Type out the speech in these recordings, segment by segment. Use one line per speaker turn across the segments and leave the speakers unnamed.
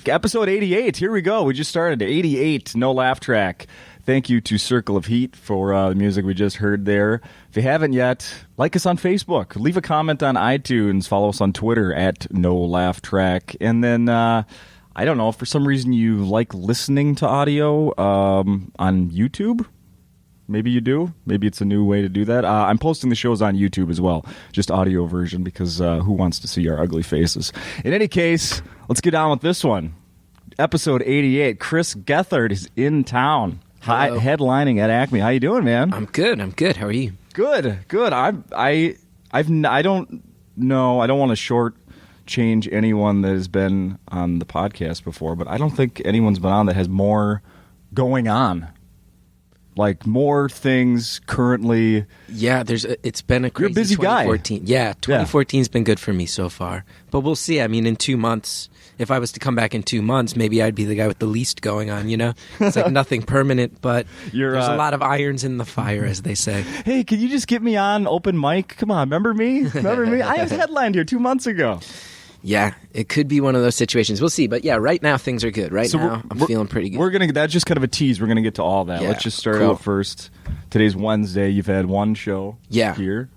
Episode 88. Here we go. We just started 88. No Laugh Track. Thank you to Circle of Heat for the music we just heard there. If you haven't yet, like us on Facebook. Leave a comment on iTunes. Follow us on Twitter at NoLaughTrack. And then, I don't know, if for some reason you like listening to audio on YouTube. Maybe you do. Maybe it's a new way to do that. I'm posting the shows on YouTube as well, just audio version, because who wants to see our ugly faces? In any case, let's get on with this one. Episode 88. Chris Gethard is in town. Hi, headlining at Acme. How you doing, man?
I'm good. How are you?
Good. I don't know. I don't want to shortchange anyone that has been on the podcast before, but I don't think anyone's been on that has more going on. Like more things currently.
Yeah, it's been a crazy.
You're a busy
2014.
guy.
Yeah, 2014's been good for me so far. But we'll see. I mean, in 2 months, if I was to come back in 2 months, maybe I'd be the guy with the least going on, you know? It's like nothing permanent, but there's a lot of irons in the fire, as they say.
Hey, can you just get me on open mic? Come on, remember me? I was headlined here 2 months ago.
Yeah, it could be one of those situations. We'll see. But yeah, right now things are good. Now I'm feeling pretty good.
That's just kind of a tease. We're going to get to all that.
Yeah,
let's just start out first. Today's Wednesday. You've had one show here.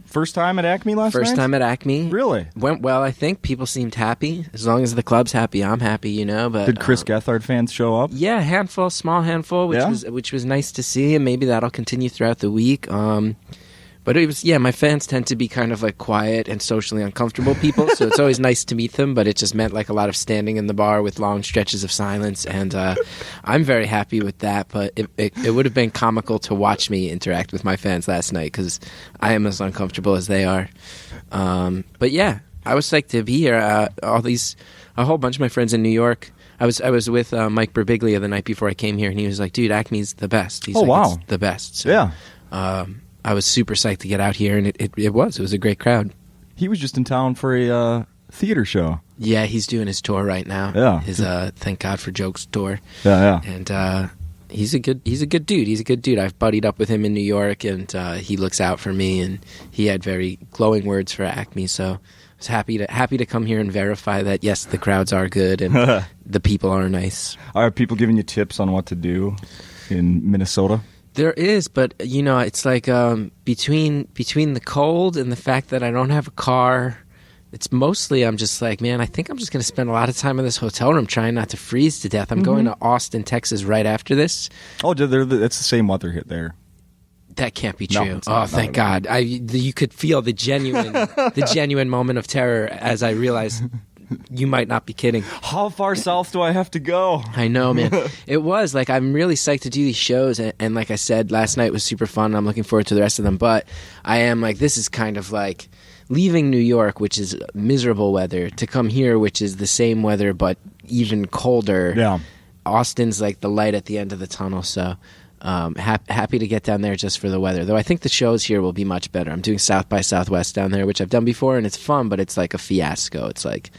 First time at Acme last night?
First time at Acme.
Really?
Went well, I think. People seemed happy. As long as the club's happy, I'm happy, you know. But
did Chris Gethard fans show up?
Yeah, small handful, which was nice to see, and maybe that'll continue throughout the week. But it was, my fans tend to be kind of like quiet and socially uncomfortable people, so it's always nice to meet them, but it just meant like a lot of standing in the bar with long stretches of silence, and I'm very happy with that, but it would have been comical to watch me interact with my fans last night, because I am as uncomfortable as they are. But yeah, I was psyched to be here. A whole bunch of my friends in New York. I was with Mike Birbiglia the night before I came here, and he was like, dude, Acme's the best. He's it's the best. So,
yeah.
I was super psyched to get out here, and it was a great crowd.
He was just in town for a theater show.
Yeah, he's doing his tour right now.
Yeah,
his Thank God for Jokes tour.
Yeah.
And he's a good dude. He's a good dude. I've buddied up with him in New York, and he looks out for me, and he had very glowing words for Acme. So I was happy to come here and verify that yes, the crowds are good and the people are nice.
Are people giving you tips on what to do in Minnesota?
There is, but you know, it's like between the cold and the fact that I don't have a car, it's mostly I'm just like, man, I think I'm just going to spend a lot of time in this hotel room trying not to freeze to death. I'm going to Austin, Texas right after this.
Oh, it's the same weather hit there.
That can't be true.
No,
thank God. You could feel the genuine moment of terror as I realized you might not be kidding.
How far south do I have to go?
I know, man. It was like I'm really psyched to do these shows, and like I said, last night was super fun. I'm looking forward to the rest of them, but I am like, this is kind of like leaving New York, which is miserable weather, to come here, which is the same weather but even colder.
Yeah.
Austin's like the light at the end of the tunnel, so happy to get down there just for the weather. Though I think the shows here will be much better. I'm doing South by Southwest down there, which I've done before, and it's fun, but it's like a fiasco. It's like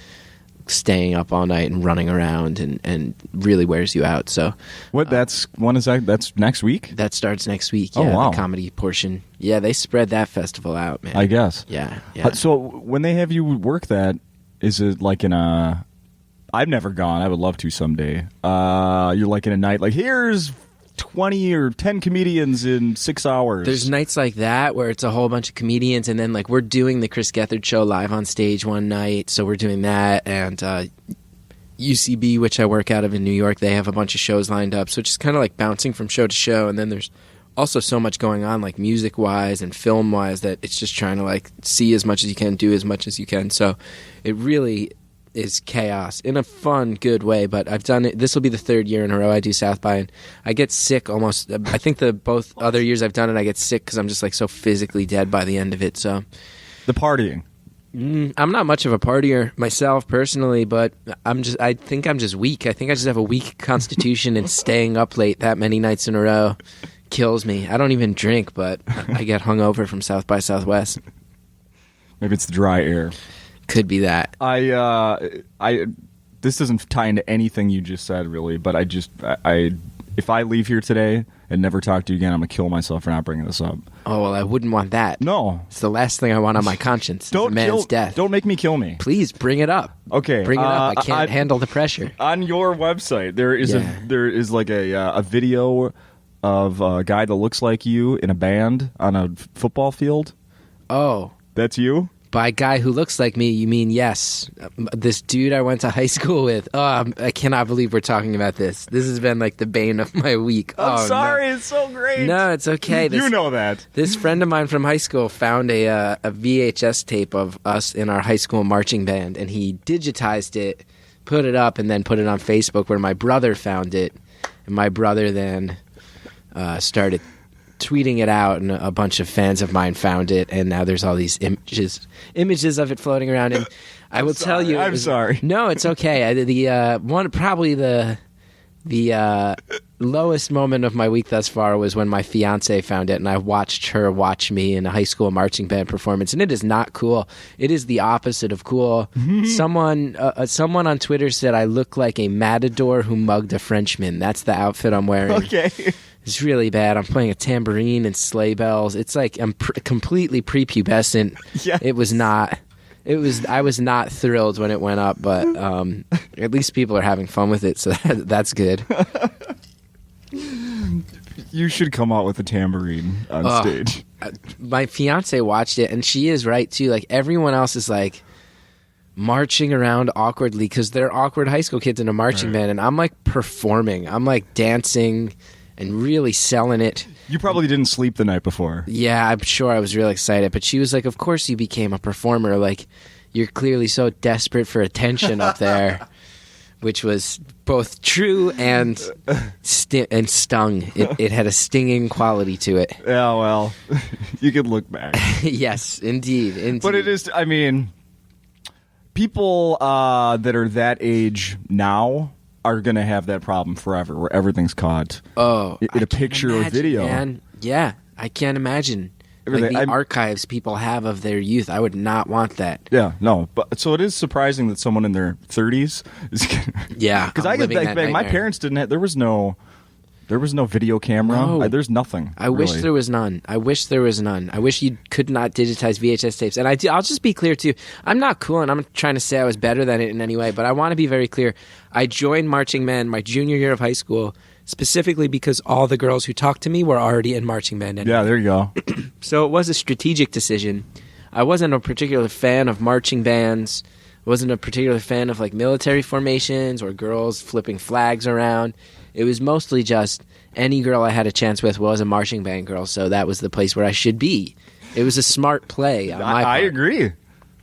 staying up all night and running around and really wears you out. So
when is that? That's next week?
That starts next week. Yeah,
oh, wow.
The comedy portion. Yeah, they spread that festival out, man.
I guess.
Yeah.
So when they have you work that, is it like in a... I've never gone. I would love to someday. You're like in a night, like here's 20 or 10 comedians in 6 hours.
There's nights like that where it's a whole bunch of comedians, and then like we're doing the Chris Gethard show live on stage one night, so we're doing that, and UCB, which I work out of in New York, they have a bunch of shows lined up, so it's just kind of like bouncing from show to show, and then there's also so much going on, like music-wise and film-wise, that it's just trying to like see as much as you can, do as much as you can, so it really is chaos in a fun, good way. But I've done it. This will be the third year in a row I do South by, and I get sick almost. I think the both other years I've done it, I get sick because I'm just like so physically dead by the end of it. So
the partying.
I'm not much of a partier myself personally, but I think I'm just weak. I think I just have a weak constitution, and staying up late that many nights in a row kills me. I don't even drink, but I get hungover from South by Southwest.
Maybe it's the dry air.
Could be that.
This doesn't tie into anything you just said, really, but if I leave here today and never talk to you again, I'm going to kill myself for not bringing this up.
Oh, well, I wouldn't want that.
No.
It's the last thing I want on my conscience. Don't man's death.
Don't make me kill me.
Please, bring it up.
Okay.
Bring it up. I can't handle the pressure.
On your website, there is like a video of a guy that looks like you in a band on a football field.
Oh.
That's you?
By guy who looks like me, you mean yes. This dude I went to high school with. Oh, I cannot believe we're talking about this. This has been like the bane of my week.
I'm sorry.
No.
It's so great.
No, it's okay.
You know that.
This friend of mine from high school found a VHS tape of us in our high school marching band, and he digitized it, put it up, and then put it on Facebook where my brother found it. And my brother then started tweeting it out, and a bunch of fans of mine found it, and now there's all these images of it floating around. And I will tell you,
I'm sorry.
No, it's okay. The lowest moment of my week thus far was when my fiance found it, and I watched her watch me in a high school marching band performance, and it is not cool. It is the opposite of cool. Someone on Twitter said I look like a matador who mugged a Frenchman. That's the outfit I'm wearing.
Okay.
It's really bad. I'm playing a tambourine and sleigh bells. It's like I'm completely prepubescent.
Yes.
It was not. I was not thrilled when it went up, but at least people are having fun with it, so that's good.
You should come out with a tambourine on stage.
My fiance watched it, and she is right too. Like everyone else is like marching around awkwardly because they're awkward high school kids in a marching band, and I'm like performing. I'm like dancing and really selling it.
You probably didn't sleep the night before.
Yeah, I'm sure I was really excited. But she was like, of course you became a performer. Like, you're clearly so desperate for attention up there. Which was both true and stung. It had a stinging quality to it.
Yeah, well, you could look back.
Yes, indeed.
But it is, I mean, people that are that age now are going to have that problem forever, where everything's caught in a picture or video.
Man. Yeah, I can't imagine. Like the archives people have of their youth. I would not want that.
Yeah, no. But so it is surprising that someone in their 30s is.
Yeah,
because I get back. My parents didn't have. There was no video camera.
No.
There's nothing.
I wish there was none. I wish you could not digitize VHS tapes. And I'll just be clear too. I'm not cool, and I'm trying to say I was better than it in any way. But I want to be very clear. I joined marching band my junior year of high school, specifically because all the girls who talked to me were already in marching band anyway.
Yeah, there you go.
So it was a strategic decision. I wasn't a particular fan of marching bands. I wasn't a particular fan of like military formations or girls flipping flags around. It was mostly just any girl I had a chance with was a marching band girl, so that was the place where I should be. It was a smart play on my part.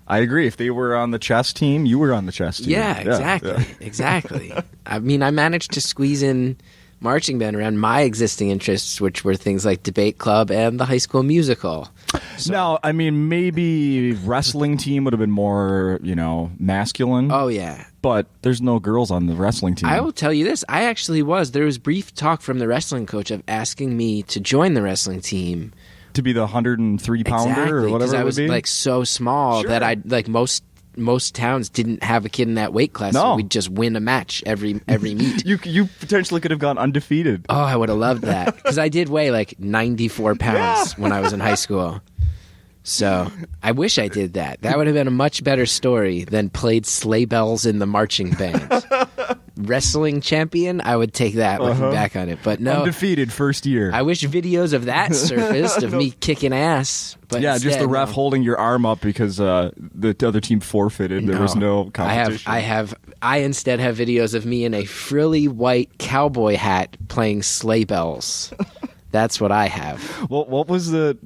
I agree. If they were on the chess team, you were on the chess team.
Yeah, exactly. Yeah. Exactly. I mean, I managed to squeeze in marching band around my existing interests, which were things like debate club and the High School Musical. So,
now, I mean, maybe wrestling team would have been more, masculine.
Oh, yeah.
But there's no girls on the wrestling team.
I will tell you this. I actually was. There was brief talk from the wrestling coach of asking me to join the wrestling team.
To be the 103-pounder
exactly,
or whatever it would be?
Because I was like so small that I like most towns didn't have a kid in that weight class, so we'd just win a match every meet.
You potentially could have gone undefeated.
Oh, I would have loved that. Because I did weigh like 94 pounds when I was in high school. So I wish I did that. That would have been a much better story than played sleigh bells in the marching band. Wrestling champion, I would take that looking back on it. But no.
Undefeated first year.
I wish videos of that surfaced of me kicking ass. But
yeah,
instead,
just the ref holding your arm up because the other team forfeited. There was no competition.
I instead have videos of me in a frilly white cowboy hat playing sleigh bells. That's what I have.
Well, what was the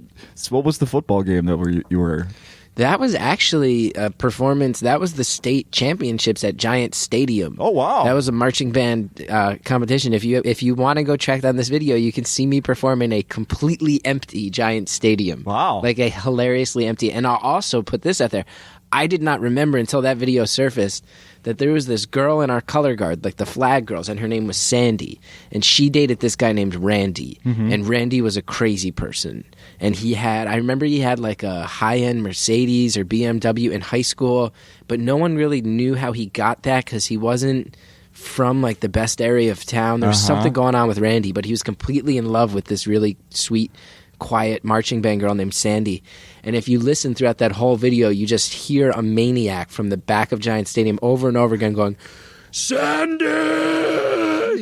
football game that you were?
That was actually a performance. That was the state championships at Giant Stadium.
Oh, wow.
That was a marching band competition. If you want to go check down this video, you can see me perform in a completely empty Giant Stadium.
Wow.
Like a hilariously empty. And I'll also put this out there. I did not remember until that video surfaced that there was this girl in our color guard, like the flag girls, and her name was Sandy. And she dated this guy named Randy. Mm-hmm. And Randy was a crazy person. And I remember he had like a high-end Mercedes or BMW in high school, but no one really knew how he got that because he wasn't from like the best area of town. There was something going on with Randy, but he was completely in love with this really sweet, quiet marching band girl named Sandy. And if you listen throughout that whole video, you just hear a maniac from the back of Giant Stadium over and over again going, Sandy!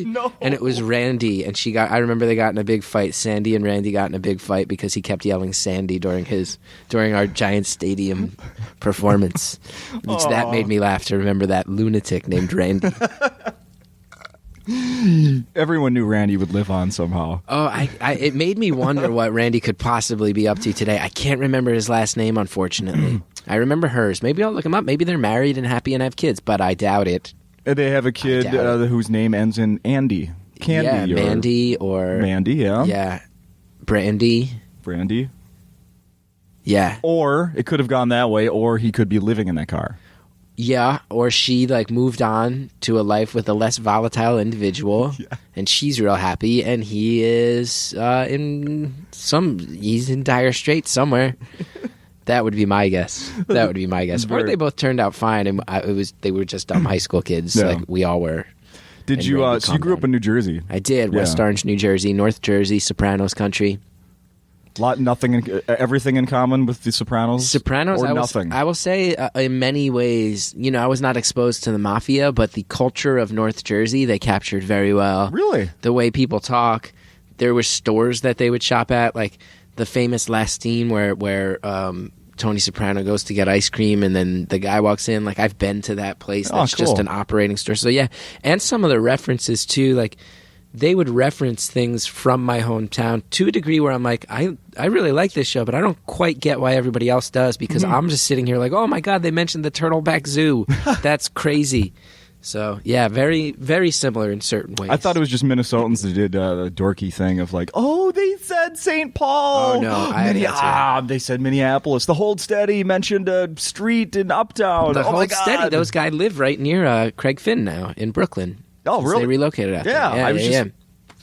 No.
And it was Randy, and I remember they got in a big fight. Sandy and Randy got in a big fight because he kept yelling Sandy during our Giant Stadium performance. Which that made me laugh to remember that lunatic named Randy.
Everyone knew Randy would live on somehow.
Oh, it made me wonder what Randy could possibly be up to today. I can't remember his last name, unfortunately. I remember hers. Maybe I'll look him up. Maybe they're married and happy and have kids, but I doubt it.
They have a kid whose name ends in Andy. Candy.
Yeah, Mandy or...
Mandy, yeah.
Yeah. Brandy. Yeah.
Or it could have gone that way, or he could be living in that car.
Yeah, or she like moved on to a life with a less volatile individual, and she's real happy, and he is he's in dire straits somewhere. That would be my guess. Or they both turned out fine, and they were just dumb high school kids, like we all were.
Did you? So you grew up in New Jersey?
I did. West Orange, New Jersey, North Jersey, Sopranos country.
Everything in common with the Sopranos?
Sopranos,
or nothing?
I will say in many ways, I was not exposed to the mafia, but the culture of North Jersey, they captured very well.
Really?
The way people talk. There were stores that they would shop at, like the famous last scene where Tony Soprano goes to get ice cream and then the guy walks in. Like, I've been to that place. That's just an operating store. So, yeah. And some of the references, too, like... They would reference things from my hometown to a degree where I'm like, I really like this show, but I don't quite get why everybody else does because I'm just sitting here like, oh my God, they mentioned the Turtleback Zoo. That's crazy. So, yeah, very, very similar in certain ways.
I thought it was just Minnesotans that did the dorky thing of like, oh, they said St. Paul.
Oh, no.
They said Minneapolis. The Hold Steady mentioned a street in Uptown.
The Hold Steady, those guys live right near Craig Finn now in Brooklyn.
Oh, really?
They relocated out there.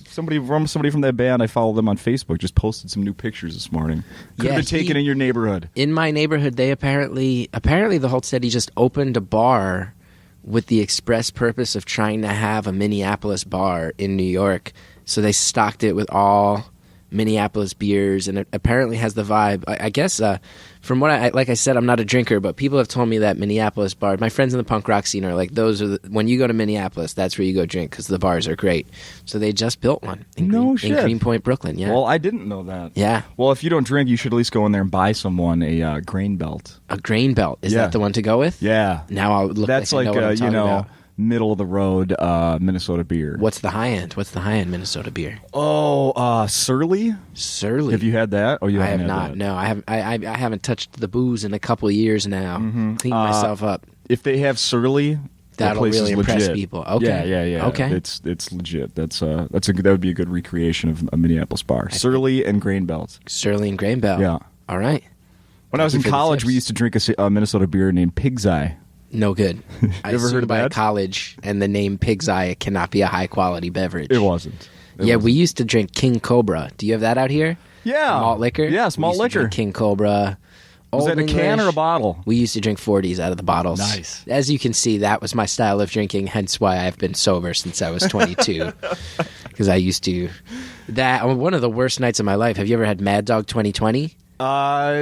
Somebody from that band, I follow them on Facebook, just posted some new pictures this morning. Could have been taken in your neighborhood.
In my neighborhood, they apparently the Holt Steady just opened a bar with the express purpose of trying to have a Minneapolis bar in New York. So they stocked it with all Minneapolis beers, and it apparently has the vibe. I guess from what like I said, I'm not a drinker, but people have told me that Minneapolis bar, my friends in the punk rock scene are like, when you go to Minneapolis, that's where you go drink because the bars are great. So they just built one in Greenpoint, Brooklyn. Yeah.
Well, I didn't know that.
Yeah.
Well, if you don't drink, you should at least go in there and buy someone a grain belt.
A grain belt. Is that the one to go with?
Yeah.
Now I'll look.
That's
like I know what I'm talking about.
Middle of the road Minnesota beer.
What's the high end Minnesota beer?
Oh, Surly.
Surly.
Have you had that? Oh,
I have not. That? No, I haven't. I haven't touched the booze in a couple of years now. Cleaned myself up.
If they have Surly,
that'll really impress people. Okay.
Yeah.
Okay.
It's legit. That would be a good recreation of a Minneapolis bar. Surly and Grain Belt.
Surly and Grain Belt.
Yeah.
All right.
When I was in college, we used to drink a Minnesota beer named Pig's Eye.
No good. I
ever heard of that?
College and the name Pig's Eye, it cannot be a high quality beverage.
It wasn't.
We used to drink King Cobra. Do you have that out here?
Yeah.
Malt liquor?
Yes, malt liquor.
King Cobra.
Was that a can or a bottle?
We used to drink 40s out of the bottles.
Nice.
As you can see, that was my style of drinking, hence why I've been sober since I was 22. Because I used to... One of the worst nights of my life. Have you ever had Mad Dog 2020?
I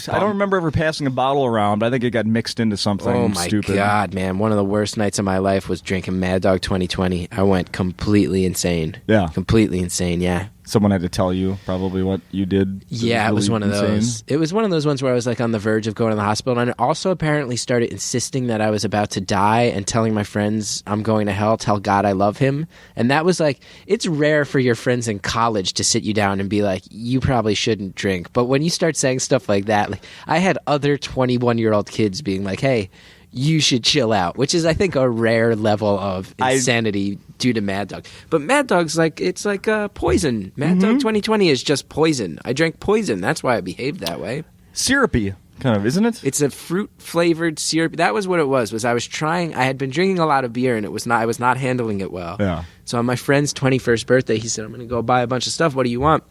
don't remember ever passing a bottle around, but I think it got mixed into something stupid.
Oh my God, man. One of the worst nights of my life was drinking Mad Dog 2020. I went completely insane.
Yeah.
Completely insane, yeah.
Someone had to tell you probably what you did.
Yeah, it was one of those. It was one of those ones where I was like on the verge of going to the hospital, and I also apparently started insisting that I was about to die and telling my friends I'm going to hell, tell God I love him. And that was like, it's rare for your friends in college to sit you down and be like, you probably shouldn't drink. But when you start saying stuff like that, like I had other 21-year-old kids being like, hey, you should chill out, which is, I think, a rare level of insanity due to Mad Dog. But Mad Dog's it's like poison. Mad Dog 2020 is just poison. I drank poison. That's why I behaved that way.
Syrupy, kind of, isn't it?
It's a fruit-flavored syrup. That was what it was I was trying. I had been drinking a lot of beer, and I was not handling it well.
Yeah.
So on my friend's 21st birthday, he said, I'm going to go buy a bunch of stuff. What do you want?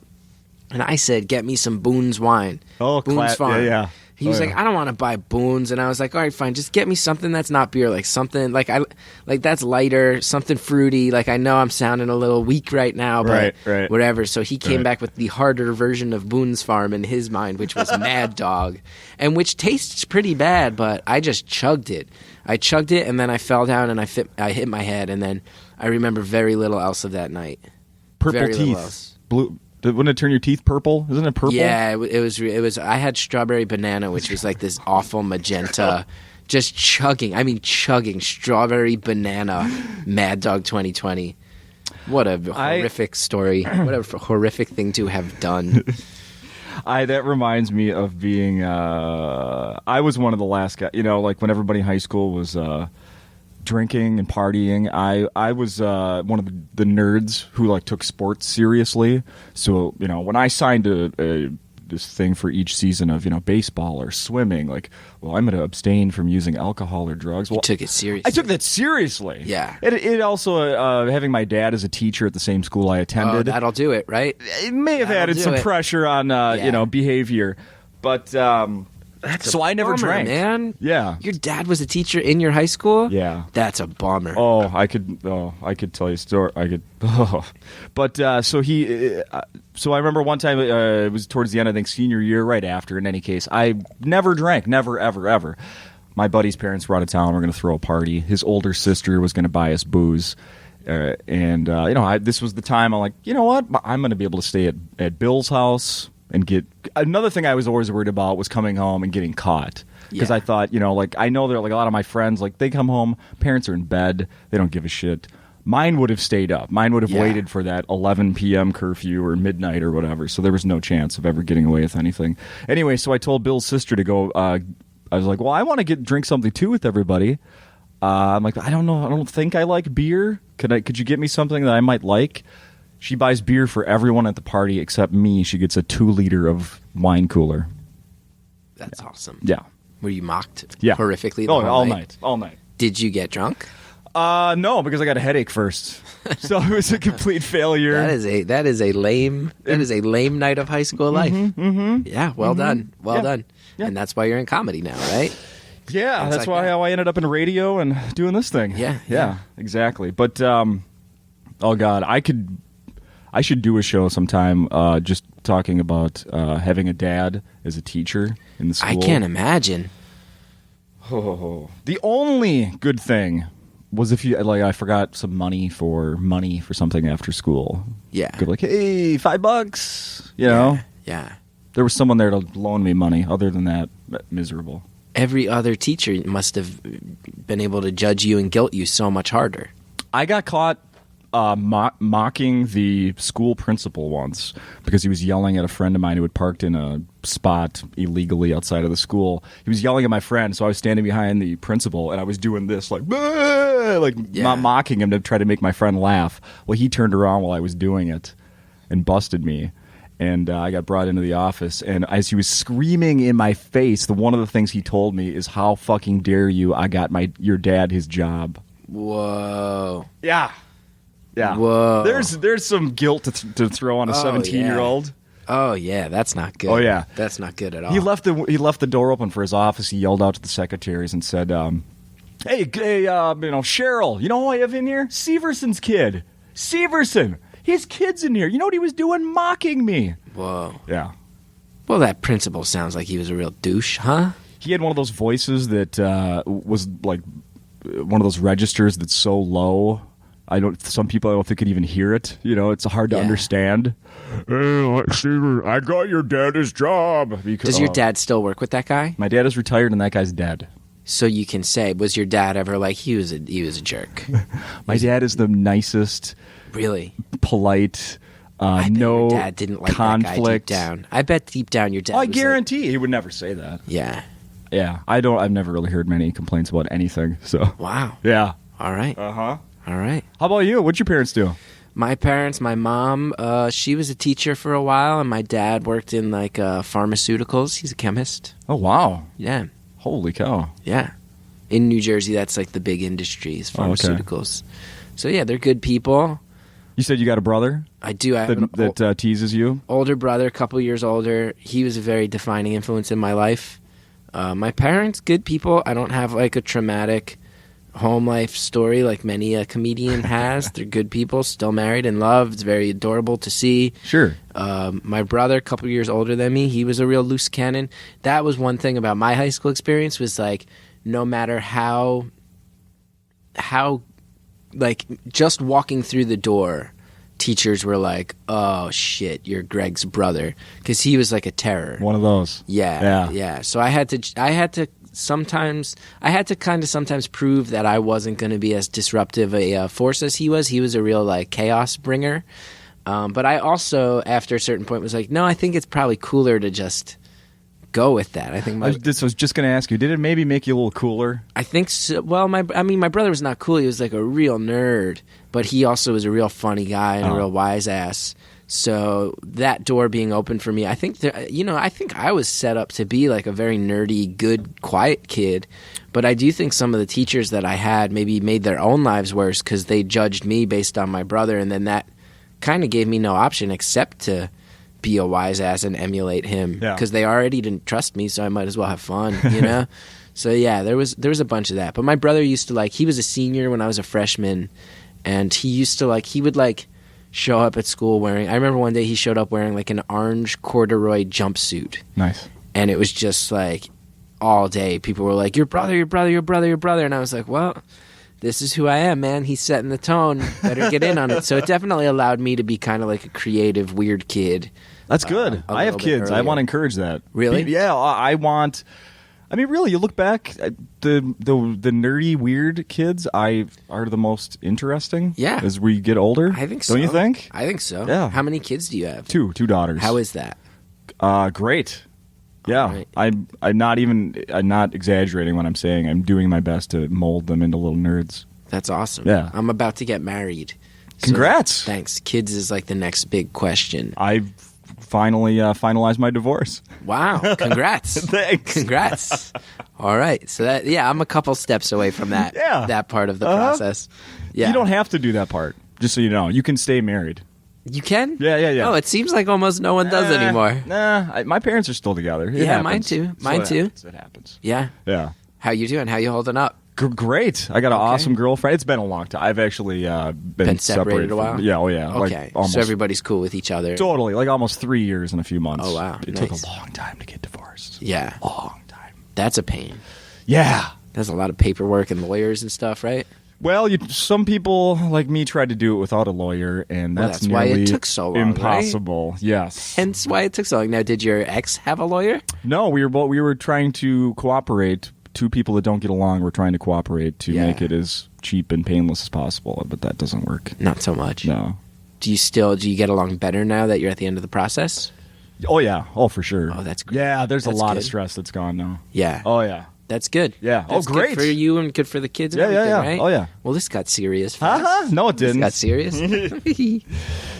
And I said, get me some Boone's wine.
Oh,
Boone's Farm.
Yeah.
He was like, I don't want to buy Boone's, and I was like, all right, fine, just get me something that's not beer, like something like that's lighter, something fruity. Like I know I'm sounding a little weak right now, but whatever. So he came back with the harder version of Boone's Farm in his mind, which was Mad Dog, and which tastes pretty bad, but I just chugged it. I chugged it, and then I fell down and I hit my head, and then I remember very little else of that night.
Purple very teeth, blue. Wouldn't it turn your teeth purple? Isn't it purple?
Yeah, it was. I had strawberry banana, which was like this awful magenta. Just chugging. I mean, chugging strawberry banana. Mad Dog 2020. What a horrific story. What a horrific thing to have done.
That reminds me of being. I was one of the last guys. You know, like when everybody in high school was. Drinking and partying. I was one of the nerds who like took sports seriously. So when I signed this thing for each season of baseball or swimming, like, well, I'm going to abstain from using alcohol or drugs. Well,
you took it seriously.
I took that seriously.
Yeah.
It also having my dad as a teacher at the same school I attended.
Oh, that'll do it, right?
It may have added some pressure on behavior, but. So I never drank,
man.
Yeah,
your dad was a teacher in your high school.
Yeah,
that's a bummer.
Oh, I could tell you a story. But so I remember one time it was towards the end, I think senior year, right after. In any case, I never drank, never, ever, ever. My buddy's parents were out of town. We're going to throw a party. His older sister was going to buy us booze. This was the time I'm like, you know what? I'm going to be able to stay at Bill's house. And get another thing I was always worried about was coming home and getting caught because I thought I know there like a lot of my friends like they come home, parents are in bed, they don't give a shit. Mine would have stayed up. Mine would have waited for that 11 p.m. curfew or midnight or whatever. So there was no chance of ever getting away with anything. Anyway, so I told Bill's sister to go. I was like, well, I want to drink something too with everybody. I'm like, I don't know. I don't think I like beer. Could you get me something that I might like? She buys beer for everyone at the party except me. She gets a 2-liter of wine cooler.
That's awesome.
Yeah.
Were you mocked
the
horrifically
whole night? All night.
Did you get drunk?
No, because I got a headache first. So it was a complete failure.
That is a lame night of high school life.
Mm-hmm.
Yeah, well done. Well done. Yeah. And that's why you're in comedy now, right?
Yeah, that's why how I ended up in radio and doing this thing. Yeah, exactly. But oh God, I should do a show sometime just talking about having a dad as a teacher in the school.
I can't imagine.
The only good thing was if I forgot some money for something after school.
Yeah.
Good, like, hey, $5, you know?
Yeah.
There was someone there to loan me money. Other than that, miserable.
Every other teacher must have been able to judge you and guilt you so much harder.
I got caught mocking the school principal once because he was yelling at a friend of mine who had parked in a spot illegally outside of the school. He was yelling at my friend, so I was standing behind the principal and I was doing this mocking him to try to make my friend laugh. Well, he turned around while I was doing it and busted me. And I got brought into the office, and as he was screaming in my face, one of the things he told me is, "How fucking dare you? I got your dad his job."
Whoa.
Yeah.
Whoa.
There's some guilt to throw on a 17-year-old.
Oh yeah, that's not good.
Oh yeah,
that's not good at all.
He left the door open for his office. He yelled out to the secretaries and said, "Hey, Cheryl, you know who I have in here? Severson's kid. Severson. His kid's in here. You know what he was doing? Mocking me."
Whoa.
Yeah.
Well, that principal sounds like he was a real douche, huh?
He had one of those voices that was like one of those registers that's so low. Some people I don't think could even hear it. You know, it's hard to understand. Hey, Sever, I got your dad his job.
Does your dad still work with that guy?
My dad is retired, and that guy's dead.
So you can say, was your dad ever like he was a jerk?
My dad is the nicest.
Really?
Polite.
I bet
no
your dad didn't like
conflict.
That guy deep down. I bet deep down your dad.
I guarantee he would never say that.
Yeah.
Yeah. I've never really heard many complaints about anything. So.
Wow.
Yeah.
All right.
Uh-huh.
All right.
How about you? What'd your parents do?
My parents, my mom, she was a teacher for a while, and my dad worked in like pharmaceuticals. He's a chemist.
Oh wow.
Yeah.
Holy cow.
Yeah. In New Jersey, that's like the big industry is pharmaceuticals.
Oh, okay.
So yeah, they're good people.
You said you got a brother?
I do. I have
that teases you?
Older brother, a couple years older. He was a very defining influence in my life. My parents, good people. I don't have like a traumatic home life story like many a comedian has. They're good people, still married and loved. It's very adorable to see.
Sure.
My brother, a couple years older than me, he was a real loose cannon. That was one thing about my high school experience was like no matter how like just walking through the door, teachers were like, "Oh shit, you're Greg's brother," because he was like a terror.
One of those.
Yeah. So I had to kind of sometimes prove that I wasn't going to be as disruptive a force as he was. He was a real like chaos bringer. But I also, after a certain point, was like, no, I think it's probably cooler to just go with that. I think
I was just going to ask you, did it maybe make you a little cooler?
I think so. Well, my brother was not cool. He was like a real nerd, but he also was a real funny guy and a real wise ass. So that door being open for me, I think I was set up to be like a very nerdy, good, quiet kid. But I do think some of the teachers that I had maybe made their own lives worse because they judged me based on my brother, and then that kind of gave me no option except to be a wise ass and emulate him because they already didn't trust me, so I might as well have fun, you know? So yeah, there was a bunch of that. But my brother used to like, he was a senior when I was a freshman, and he would show up at school wearing, I remember one day he showed up wearing like an orange corduroy jumpsuit.
Nice.
And it was just like all day people were like, your brother. And I was like, well, this is who I am, man. He's setting the tone. Better get in on it. So it definitely allowed me to be kind of like a creative, weird kid.
That's good. I have kids. I want to encourage that.
Really?
Yeah, really, you look back, the nerdy, weird kids are the most interesting.
Yeah.
As we get older.
I think so.
Don't you think?
I think so.
Yeah.
How many kids do you have?
Two daughters.
How is that?
Great. Yeah.
Right.
I'm not exaggerating when I'm saying I'm doing my best to mold them into little nerds.
That's awesome.
Yeah.
I'm about to get married.
Congrats.
So, thanks. Kids is like the next big question.
I've finally finalized my divorce.
Wow. Congrats.
Thanks.
Congrats. All right. So I'm a couple steps away from that that part of the process. Yeah.
You don't have to do that part, just so you know. You can stay married.
You can?
Yeah.
Oh, it seems like almost no one does anymore.
My parents are still together. It
happens. Mine too.
It happens.
Yeah.
Yeah.
How you doing? How you holding up?
Great. I got an awesome girlfriend. It's been a long time. I've actually been
separated a while?
Yeah, yeah.
Okay.
Like
so everybody's cool with each other.
Totally. Like almost 3 years and a few months.
Oh, wow.
It
Nice.
took a long time to get divorced.
Yeah.
Long time.
That's a pain.
Yeah.
There's a lot of paperwork and lawyers and stuff, right?
Well, some people like me tried to do it without a lawyer, and that's
why
nearly
it took so long,
impossible. Right? Yes.
Hence why it took so long. Now, did your ex have a lawyer?
No, we were trying to cooperate. Two people that don't get along were trying to cooperate to make it as cheap and painless as possible, but that doesn't work.
Not so much.
No.
Do you get along better now that you're at the end of the process?
Oh, yeah. Oh, for sure.
Oh, that's great.
Yeah, there's a lot
good.
of stress that's gone now.
Yeah.
Oh, yeah.
That's good.
Yeah.
That's
great.
Good for you and good for the kids and everything, right?
Oh, yeah.
Well, this got serious fast.
No, it didn't.
This got serious.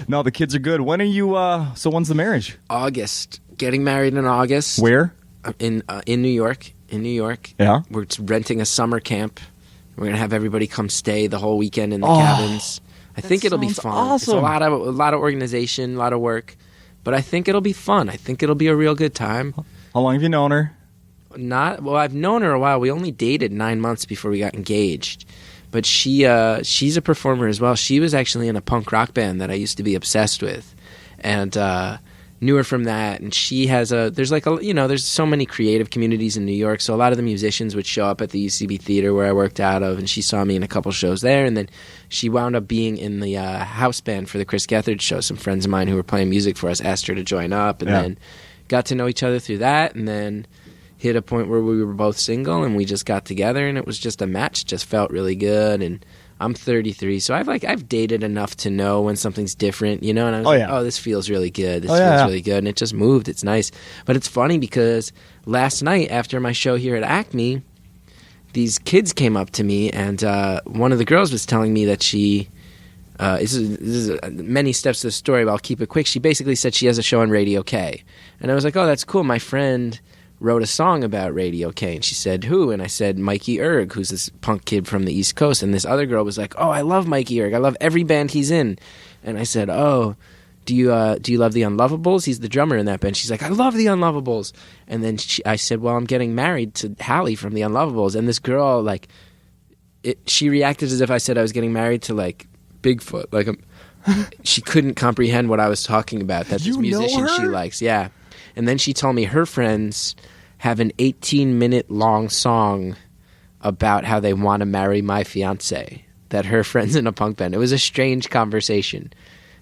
No, the kids are good. When are you, so when's the marriage?
August. Getting married in August.
Where?
In New York. In New York.
Yeah.
We're renting a summer camp. We're going to have everybody come stay the whole weekend in the cabins. I think it'll be fun.
Awesome.
It's a lot of organization, a lot of work. But I think it'll be fun. I think it'll be a real good time.
How long have you known her?
I've known her a while. We only dated 9 months before we got engaged. But she's a performer as well. She was actually in a punk rock band that I used to be obsessed with, and knew her from that. And she has there's so many creative communities in New York. So a lot of the musicians would show up at the UCB Theater where I worked out of, and she saw me in a couple shows there. And then she wound up being in the house band for the Chris Gethard show. Some friends of mine who were playing music for us asked her to join up, and then got to know each other through that. And then hit a point where we were both single, and we just got together, and it was just a match. Just felt really good. And I'm 33, so I've dated enough to know when something's different, you know. And I was oh, this feels really good. This feels really good, and it just moved. It's nice. But it's funny because last night after my show here at Acme, these kids came up to me, and one of the girls was telling me that she. This is many steps to the story, but I'll keep it quick. She basically said she has a show on Radio K, and I was like, oh, that's cool. My friend wrote a song about Radio K, and she said, who? And I said, Mikey Erg, who's this punk kid from the East Coast. And this other girl was like, oh, I love Mikey Erg. I love every band he's in. And I said, oh, do you love the Unlovables? He's the drummer in that band. She's like, I love the Unlovables. And then I said, well, I'm getting married to Hallie from the Unlovables. And this girl, like, she reacted as if I said I was getting married to, like, Bigfoot. Like, she couldn't comprehend what I was talking about. That this musician she likes. Yeah. And then she told me her friends have an 18-minute long song about how they want to marry my fiance. That her friends in a punk band. It was a strange conversation.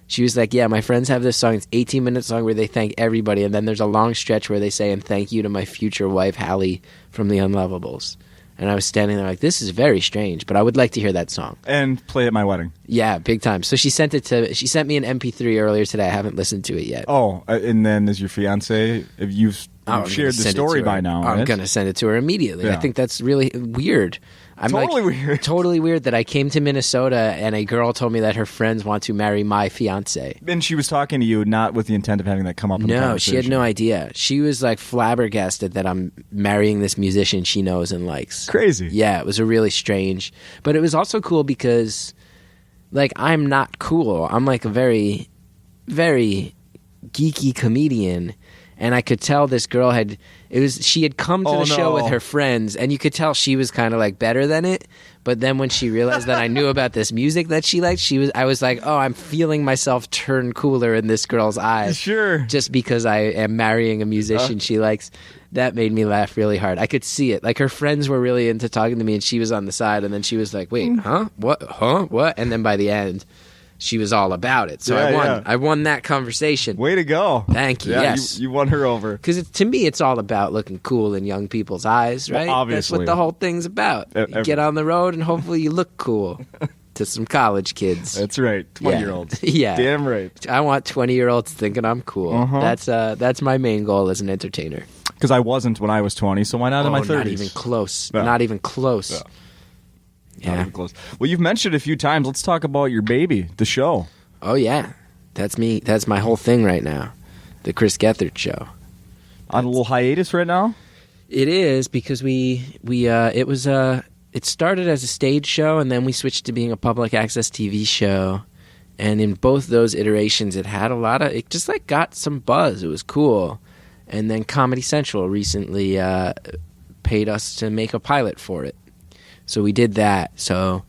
She was like, yeah, my friends have this song. It's 18-minute song where they thank everybody. And then there's a long stretch where they say, and thank you to my future wife, Hallie, from the Unlovables. And I was standing there like, this is very strange, but I would like to hear that song.
And play at my wedding.
Yeah, big time. So she sent me an MP3 earlier today. I haven't listened to it yet.
Oh, and then is your fiance, if you've shared the story by now.
I'm going to send it to her immediately. Yeah. I think that's really weird.
Weird.
Totally weird that I came to Minnesota and a girl told me that her friends want to marry my fiance.
And she was talking to you not with the intent of having that come up in the conversation.
No, she had no idea. She was like flabbergasted that I'm marrying this musician she knows and likes.
Crazy.
Yeah, it was a really strange. But it was also cool because, like, I'm not cool. I'm like a very, very geeky comedian. And I could tell this girl she had come to the show with her friends, and you could tell she was kind of like better than it. But then when she realized that I knew about this music that she liked, I was like, oh, I'm feeling myself turn cooler in this girl's eyes.
Sure.
Just because I am marrying a musician she likes. That made me laugh really hard. I could see it. Like, her friends were really into talking to me, and she was on the side, and then she was like, wait, huh? What? Huh? What? And then by the end, she was all about it. So I won. Yeah. I won that conversation.
Way to go.
Thank you.
Yeah,
yes.
You won her over.
Because to me, it's all about looking cool in young people's eyes, right?
Well, obviously.
That's what the whole thing's about. You get on the road and hopefully you look cool to some college kids.
That's right. 20-year-olds.
Yeah.
Damn right.
I want 20-year-olds thinking I'm cool. Uh-huh. That's my main goal as an entertainer.
Because I wasn't when I was 20, so why not in my 30s?
Not even close.
No.
Not even close.
No. Yeah. Not even close. Well, you've mentioned it a few times. Let's talk about your baby, the show.
Oh, yeah. That's me. That's my whole thing right now. The Chris Gethard show.
On a little hiatus right now?
It is, because it started as a stage show, and then we switched to being a public access TV show. And in both those iterations, it just like got some buzz. It was cool. And then Comedy Central recently paid us to make a pilot for it. So we did that. So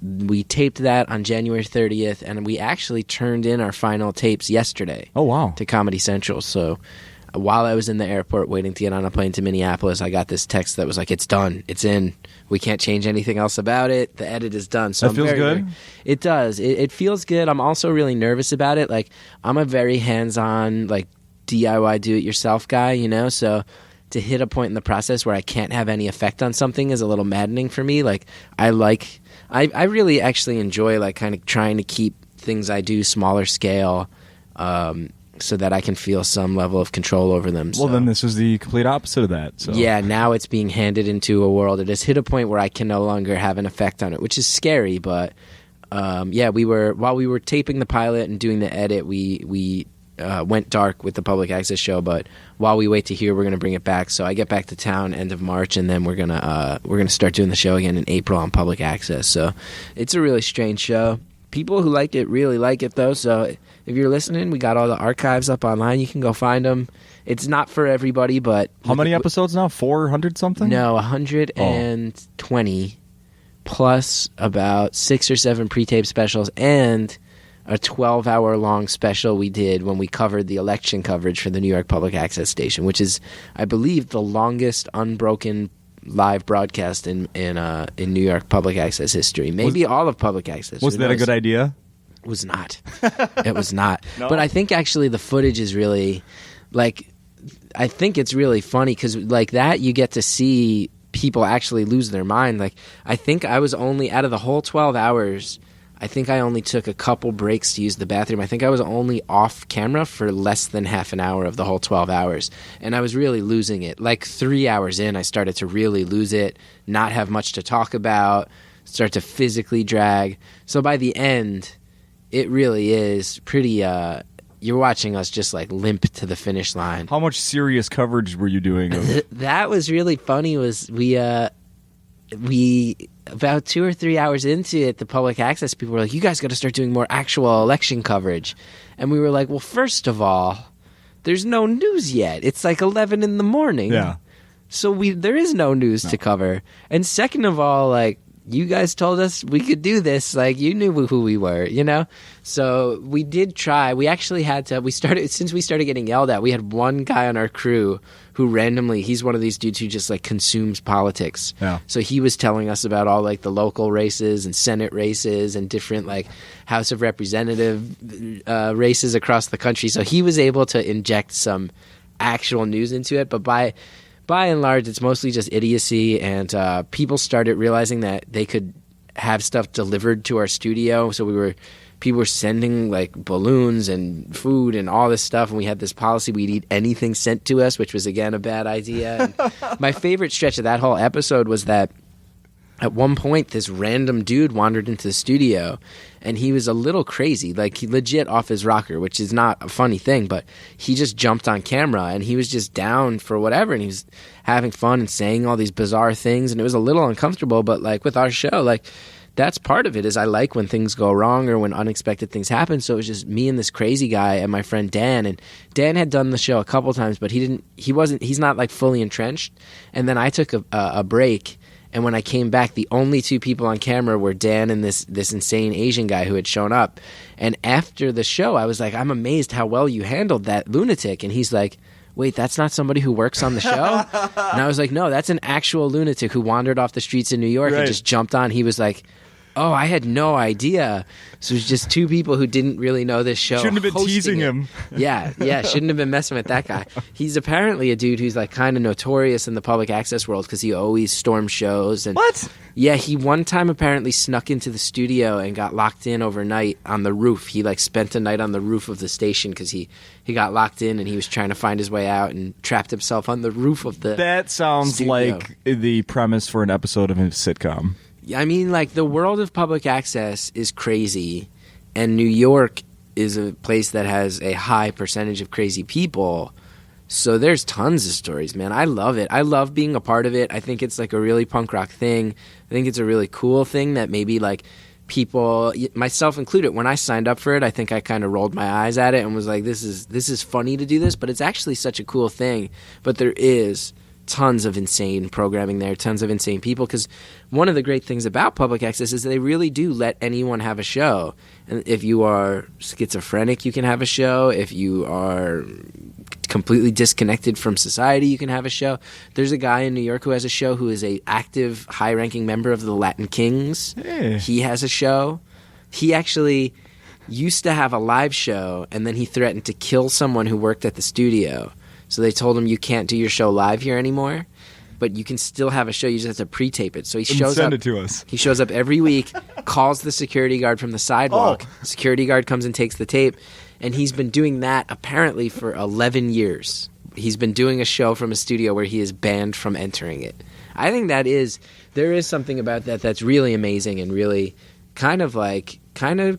we taped that on January 30th, and we actually turned in our final tapes yesterday.
Oh, wow.
To Comedy Central. So while I was in the airport waiting to get on a plane to Minneapolis, I got this text that was like, it's done. It's in. We can't change anything else about it. The edit is done. So
that feels good?
It does. It feels good. I'm also really nervous about it. Like, I'm a very hands-on, like, DIY, do-it-yourself guy, you know? So to hit a point in the process where I can't have any effect on something is a little maddening for me. Like, I really actually enjoy, like, kind of trying to keep things I do smaller scale, so that I can feel some level of control over them.
Well, then this is the complete opposite of that. So.
Yeah, now it's being handed into a world. It has hit a point where I can no longer have an effect on it, which is scary. But while we were taping the pilot and doing the edit, we went dark with the public access show. But while we wait to hear, we're going to bring it back. So I get back to town end of March, and then we're gonna start doing the show again in April on public access. So it's a really strange show. People who like it really like it, though. So if you're listening, we got all the archives up online. You can go find them. It's not for everybody, but...
How many episodes now? 400 something?
No, 120 plus about 6 or 7 pre-tape specials and a 12-hour long special we did when we covered the election coverage for the New York Public Access Station, which is, I believe, the longest unbroken live broadcast in New York public access history. Maybe all of public access.
Was that a good idea?
It was not. It was not.
No?
But I think actually the footage is really, like, I think it's really funny because like that you get to see people actually lose their mind. Like, I think I was only, out of the whole 12 hours, I think I only took a couple breaks to use the bathroom. I think I was only off camera for less than half an hour of the whole 12 hours. And I was really losing it. Like 3 hours in, I started to really lose it, not have much to talk about, start to physically drag. So by the end, it really is pretty, you're watching us just like limp to the finish line.
How much serious coverage were you doing?
That was really funny was about 2 or 3 hours into it, the public access people were like, you guys got to start doing more actual election coverage. And we were like, well, first of all, there's no news yet. It's like 11 in the morning.
Yeah.
So there is no news to cover. And second of all, like, you guys told us we could do this. Like, you knew who we were, you know? So we did try. We actually had to, since we started getting yelled at, we had one guy on our crew who randomly, he's one of these dudes who just like consumes politics.
Yeah.
So he was telling us about all like the local races and Senate races and different like House of Representative races across the country. So he was able to inject some actual news into it. But by and large, it's mostly just idiocy, and people started realizing that they could have stuff delivered to our studio. So people were sending like balloons and food and all this stuff, and we had this policy we'd eat anything sent to us, which was again a bad idea. And my favorite stretch of that whole episode was that at one point this random dude wandered into the studio, and he was a little crazy, like he legit off his rocker, which is not a funny thing, but he just jumped on camera and he was just down for whatever, and he was having fun and saying all these bizarre things, and it was a little uncomfortable. But like with our show, like that's part of it, is I like when things go wrong or when unexpected things happen. So it was just me and this crazy guy and my friend Dan, and Dan had done the show a couple times, but he's not like fully entrenched. And then I took a break, and when I came back, the only two people on camera were Dan and this insane Asian guy who had shown up. And after the show, I was like, I'm amazed how well you handled that lunatic. And he's like, wait, that's not somebody who works on the show? And I was like, no, that's an actual lunatic who wandered off the streets in New York and just jumped on. He was like, oh, I had no idea. So it was just two people who didn't really know this show.
Shouldn't have been teasing him.
Yeah, shouldn't have been messing with that guy. He's apparently a dude who's like kind of notorious in the public access world because he always storms shows. And
what?
Yeah, he one time apparently snuck into the studio and got locked in overnight on the roof. He like spent a night on the roof of the station because he got locked in and he was trying to find his way out and trapped himself on the roof of the
That sounds
studio.
like the premise for an episode of a sitcom.
I mean, like, the world of public access is crazy, and New York is a place that has a high percentage of crazy people. So there's tons of stories, man. I love it. I love being a part of it. I think it's like a really punk rock thing. I think it's a really cool thing that maybe like people, myself included, when I signed up for it, I think I kind of rolled my eyes at it and was like, this is funny to do this, but it's actually such a cool thing. But there is tons of insane programming there, tons of insane people, because one of the great things about public access is they really do let anyone have a show. And if you are schizophrenic, you can have a show. If you are completely disconnected from society, you can have a show. There's a guy in New York who has a show who is a active, high-ranking member of the Latin Kings.
Hey.
He has a show. He actually used to have a live show, and then he threatened to kill someone who worked at the studio. So they told him, you can't do your show live here anymore, but you can still have a show. You just have to pre-tape it. So he shows up.
Send it to us.
He shows up every week, calls the security guard from the sidewalk.
Oh.
Security guard comes and takes the tape, and he's been doing that apparently for 11 years. He's been doing a show from a studio where he is banned from entering it. I think there is something about that that's really amazing and really kind of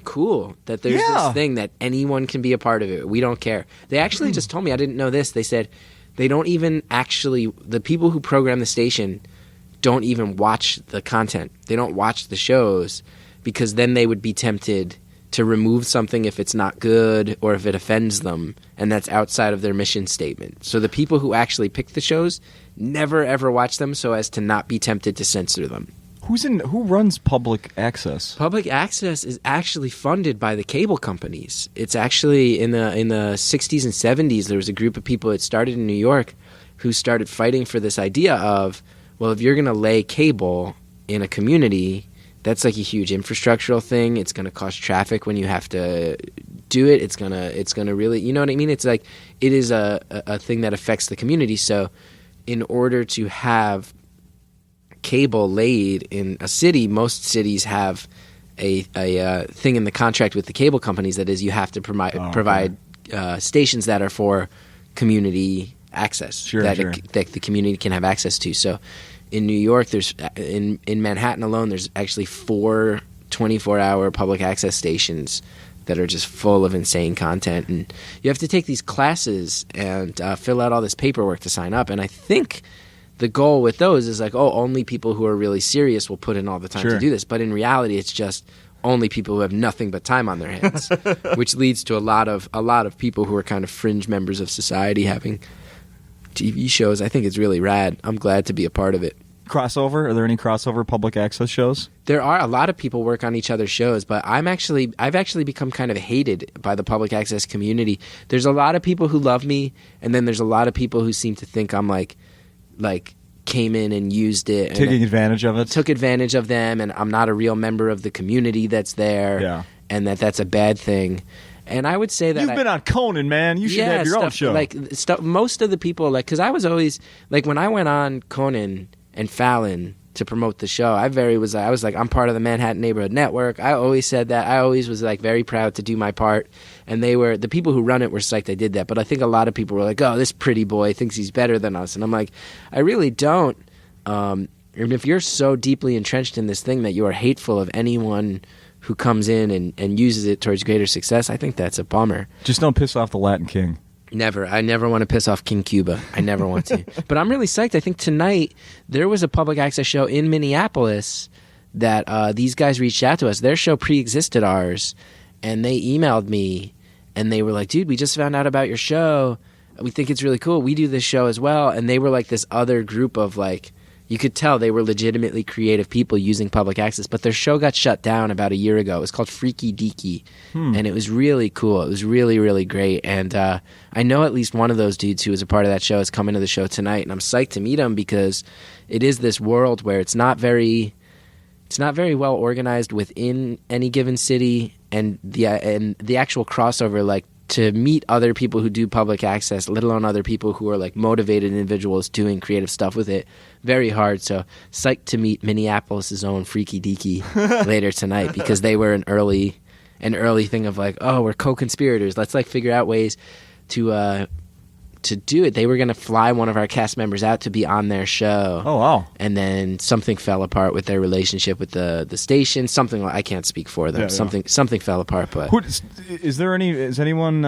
cool that there's this thing that anyone can be a part of it. We don't care. They actually just told me, I didn't know this. They said they don't even actually, the people who program the station don't even watch the content. They don't watch the shows because then they would be tempted to remove something if it's not good or if it offends them, and that's outside of their mission statement. So the people who actually pick the shows never ever watch them so as to not be tempted to censor them.
Who runs public access?
Public access is actually funded by the cable companies. It's actually in the 60s and 70s, there was a group of people that started in New York who started fighting for this idea of, well, if you're going to lay cable in a community, that's like a huge infrastructural thing. It's going to cost traffic when you have to do it. It's going to really, you know what I mean? It's like it is a thing that affects the community. So in order to have cable laid in a city, most cities have a thing in the contract with the cable companies that is you have to provide stations that are for community access that the community can have access to. So in New York, there's in Manhattan alone, there's actually 4 24-hour public access stations that are just full of insane content, and you have to take these classes and fill out all this paperwork to sign up. And I think the goal with those is like, oh, only people who are really serious will put in all the time to do this. But in reality, it's just only people who have nothing but time on their hands, which leads to a lot of people who are kind of fringe members of society having TV shows. I think it's really rad. I'm glad to be a part of it.
Crossover? Are there any crossover public access shows?
There are. A lot of people work on each other's shows, but I've actually become kind of hated by the public access community. There's a lot of people who love me, and then there's a lot of people who seem to think I'm like came in and used it. And
taking advantage of it?
Took advantage of them, and I'm not a real member of the community that's there, and that's a bad thing. And I would say that
you've been on Conan, man. You should have your own show.
Most of the people, because I was always when I went on Conan and Fallon to promote the show, I was like, I'm part of the Manhattan Neighborhood Network. I always said that. I always was very proud to do my part. And the people who run it were psyched I did that. But I think a lot of people were like, oh, this pretty boy thinks he's better than us. And I'm like, I really don't. And if you're so deeply entrenched in this thing that you are hateful of anyone who comes in and uses it towards greater success, I think that's a bummer.
Just don't piss off the Latin King.
Never. I never want to piss off King Cuba. I never want to. But I'm really psyched. I think tonight there was a public access show in Minneapolis that these guys reached out to us. Their show pre-existed ours, and they emailed me, and they were like, dude, we just found out about your show. We think it's really cool. We do this show as well. And they were like this other group of you could tell they were legitimately creative people using public access, but their show got shut down about a year ago. It was called Freaky Deaky, and it was really cool. It was really, really great. And I know at least one of those dudes who was a part of that show is coming to the show tonight, and I'm psyched to meet him because it is this world where it's not very well organized within any given city, and the actual crossover, to meet other people who do public access, let alone other people who are motivated individuals doing creative stuff with it, very hard. So psyched to meet Minneapolis' own Freaky Deaky later tonight, because they were an early thing of we're co-conspirators. Let's figure out ways to do it. They were going to fly one of our cast members out to be on their show.
Oh, wow.
And then something fell apart with their relationship with the station. Something I can't speak for them. Something fell apart. But
is anyone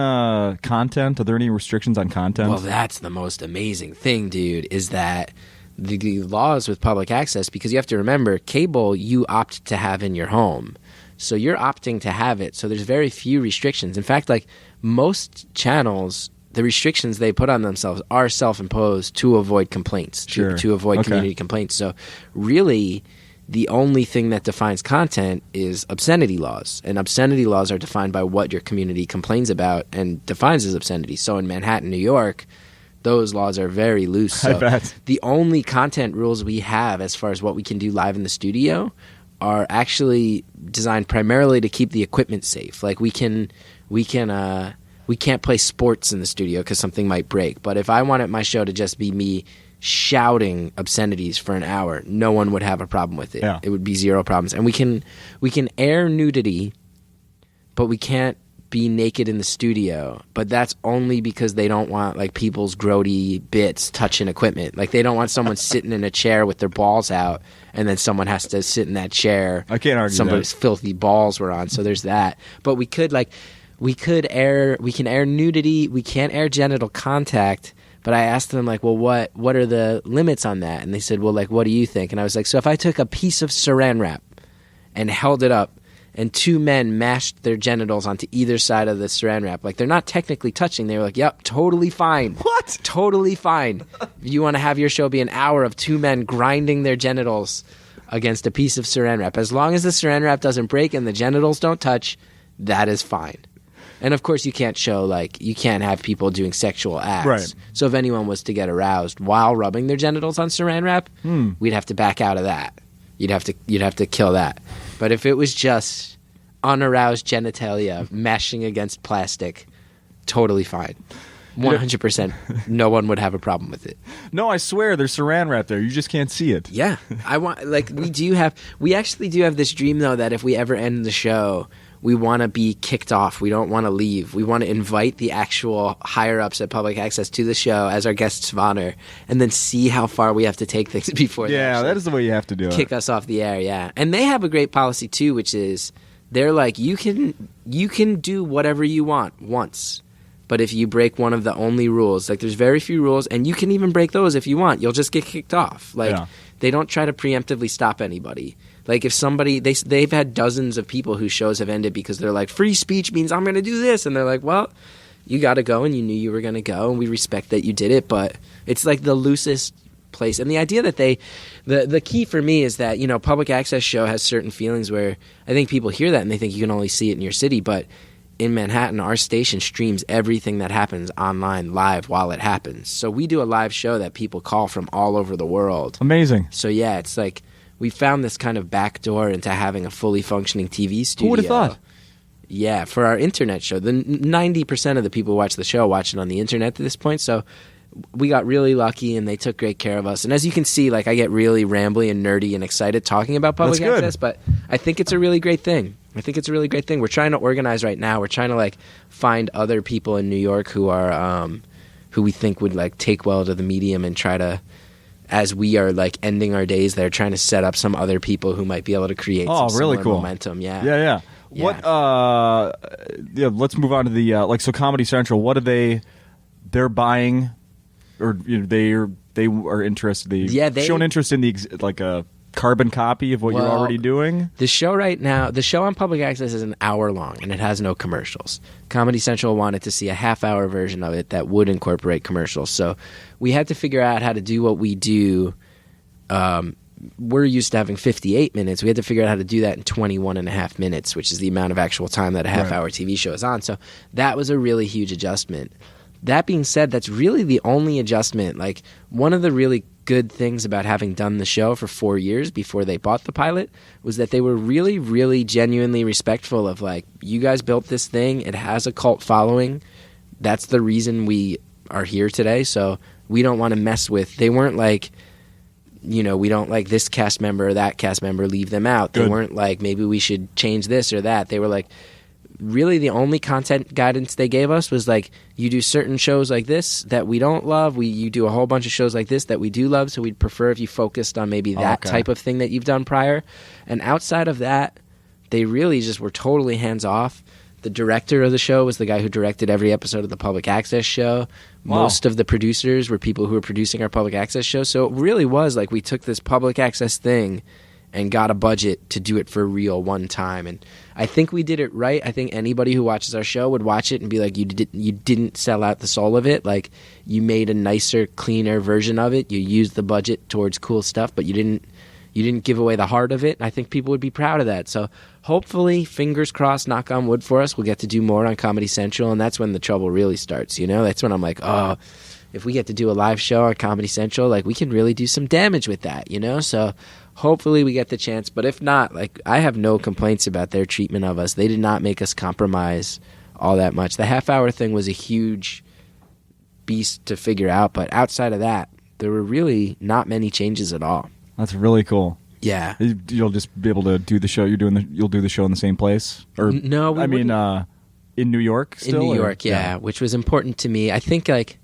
content? Are there any restrictions on content?
Well, that's the most amazing thing, dude, is that the laws with public access, because you have to remember, cable you opt to have in your home. So you're opting to have it. So there's very few restrictions. In fact, most channels, the restrictions they put on themselves are self-imposed to avoid complaints, to avoid community complaints. So really, the only thing that defines content is obscenity laws. And obscenity laws are defined by what your community complains about and defines as obscenity. So in Manhattan, New York, those laws are very loose. So
I bet.
The only content rules we have as far as what we can do live in the studio are actually designed primarily to keep the equipment safe. We can't play sports in the studio because something might break. But if I wanted my show to just be me shouting obscenities for an hour, no one would have a problem with it.
Yeah.
It would be zero problems. And we can air nudity, but we can't be naked in the studio. But that's only because they don't want people's grody bits touching equipment. They don't want someone sitting in a chair with their balls out, and then someone has to sit in that chair.
I can't argue
somebody's
that.
filthy balls were on. So there's that. But we can air nudity. We can't air genital contact. But I asked them well, what are the limits on that? And they said, well, what do you think? And I was like, so if I took a piece of saran wrap and held it up, and two men mashed their genitals onto either side of the saran wrap, they're not technically touching. They were like, yep, totally fine.
What?
Totally fine. If you want to have your show be an hour of two men grinding their genitals against a piece of saran wrap, as long as the saran wrap doesn't break and the genitals don't touch, that is fine. And of course, you can't show you can't have people doing sexual acts.
Right.
So if anyone was to get aroused while rubbing their genitals on saran wrap, we'd have to back out of that. You'd have to kill that. But if it was just unaroused genitalia mashing against plastic, totally fine. 100%. No one would have a problem with it.
No, I swear there's saran wrap there. You just can't see it.
Yeah. We actually do have this dream though that if we ever end the show, we want to be kicked off. We don't want to leave. We want to invite the actual higher-ups at Public Access to the show as our guests of honor, and then see how far we have to take things before they
that is the way you have to do it.
Kick us off the air, yeah. And they have a great policy, too, which is they're you can do whatever you want once. But if you break one of the only rules, like there's very few rules, and you can even break those if you want. You'll just get kicked off. Like they don't try to preemptively stop anybody. Like if somebody, they've had dozens of people whose shows have ended because they're like, free speech means I'm going to do this. And they're like, well, you got to go and you knew you were going to go and we respect that you did it. But it's like the loosest place. And the idea that the key for me is that, you know, public access show has certain feelings where I think people hear that and they think you can only see it in your city. But in Manhattan, our station streams everything that happens online live while it happens. So we do a live show that people call from all over the world.
Amazing.
So yeah, it's like we found this kind of backdoor into having a fully functioning TV studio.
Who would have thought?
Yeah, for our internet show. The 90% of the people who watch the show watch it on the internet at this point. So we got really lucky and they took great care of us. And as you can see, like I get really rambly and nerdy and excited talking about public access, but I think it's a really great thing. We're trying to organize right now. We're trying to like find other people in New York who are who we think would like take well to the medium and try to, as we are like ending our days there, trying to set up some other people who might be able to create some
really
similar
cool
momentum.
Yeah. What let's move on to the like so Comedy Central, what are they're buying, or you know, they are interested, they've shown interest in the like a carbon copy of what you're already doing?
The show right now, the show on public access is an hour long and it has no commercials. Comedy Central wanted to see a half-hour version of it that would incorporate commercials. So we had to figure out how to do what we do. We're used to having 58 minutes. We had to figure out how to do that in 21 and a half minutes, which is the amount of actual time that a half-hour TV show is on. So that was a really huge adjustment. That being said, that's really the only adjustment. Like, one of the really good things about having done the show for 4 years before they bought the pilot was that they were really, really genuinely respectful of, like, you guys built this thing. It has a cult following. That's the reason we are here today. So we don't want to mess with. They weren't like, you know, we don't like this cast member or that cast member, leave them out. They weren't like, maybe we should change this or that. They were like, really the only content guidance they gave us was like, you do certain shows like this that we don't love. You do a whole bunch of shows like this that we do love. So we'd prefer if you focused on maybe that type of thing that you've done prior. And outside of that, they really just were totally hands off. The director of the show was the guy who directed every episode of the public access show. Most of the producers were people who were producing our public access show. So it really was like we took this public access thing and got a budget to do it for real one time. And I think we did it right. I think anybody who watches our show would watch it and be like, you didn't sell out the soul of it. Like, you made a nicer, cleaner version of it. You used the budget towards cool stuff, but you didn't give away the heart of it. I think people would be proud of that. So hopefully, fingers crossed, knock on wood for us, we'll get to do more on Comedy Central, and that's when the trouble really starts, you know? That's when I'm like, oh, if we get to do a live show on Comedy Central, like, we can really do some damage with that, you know? So hopefully we get the chance. But if not, like, I have no complaints about their treatment of us. They did not make us compromise all that much. The half-hour thing was a huge beast to figure out, but outside of that, there were really not many changes at all.
That's really cool.
Yeah.
You'll just be able to do the show. You'll do the show in the same place? Or
no,
I mean, in New York still?
In New York, yeah, which was important to me. I think, like,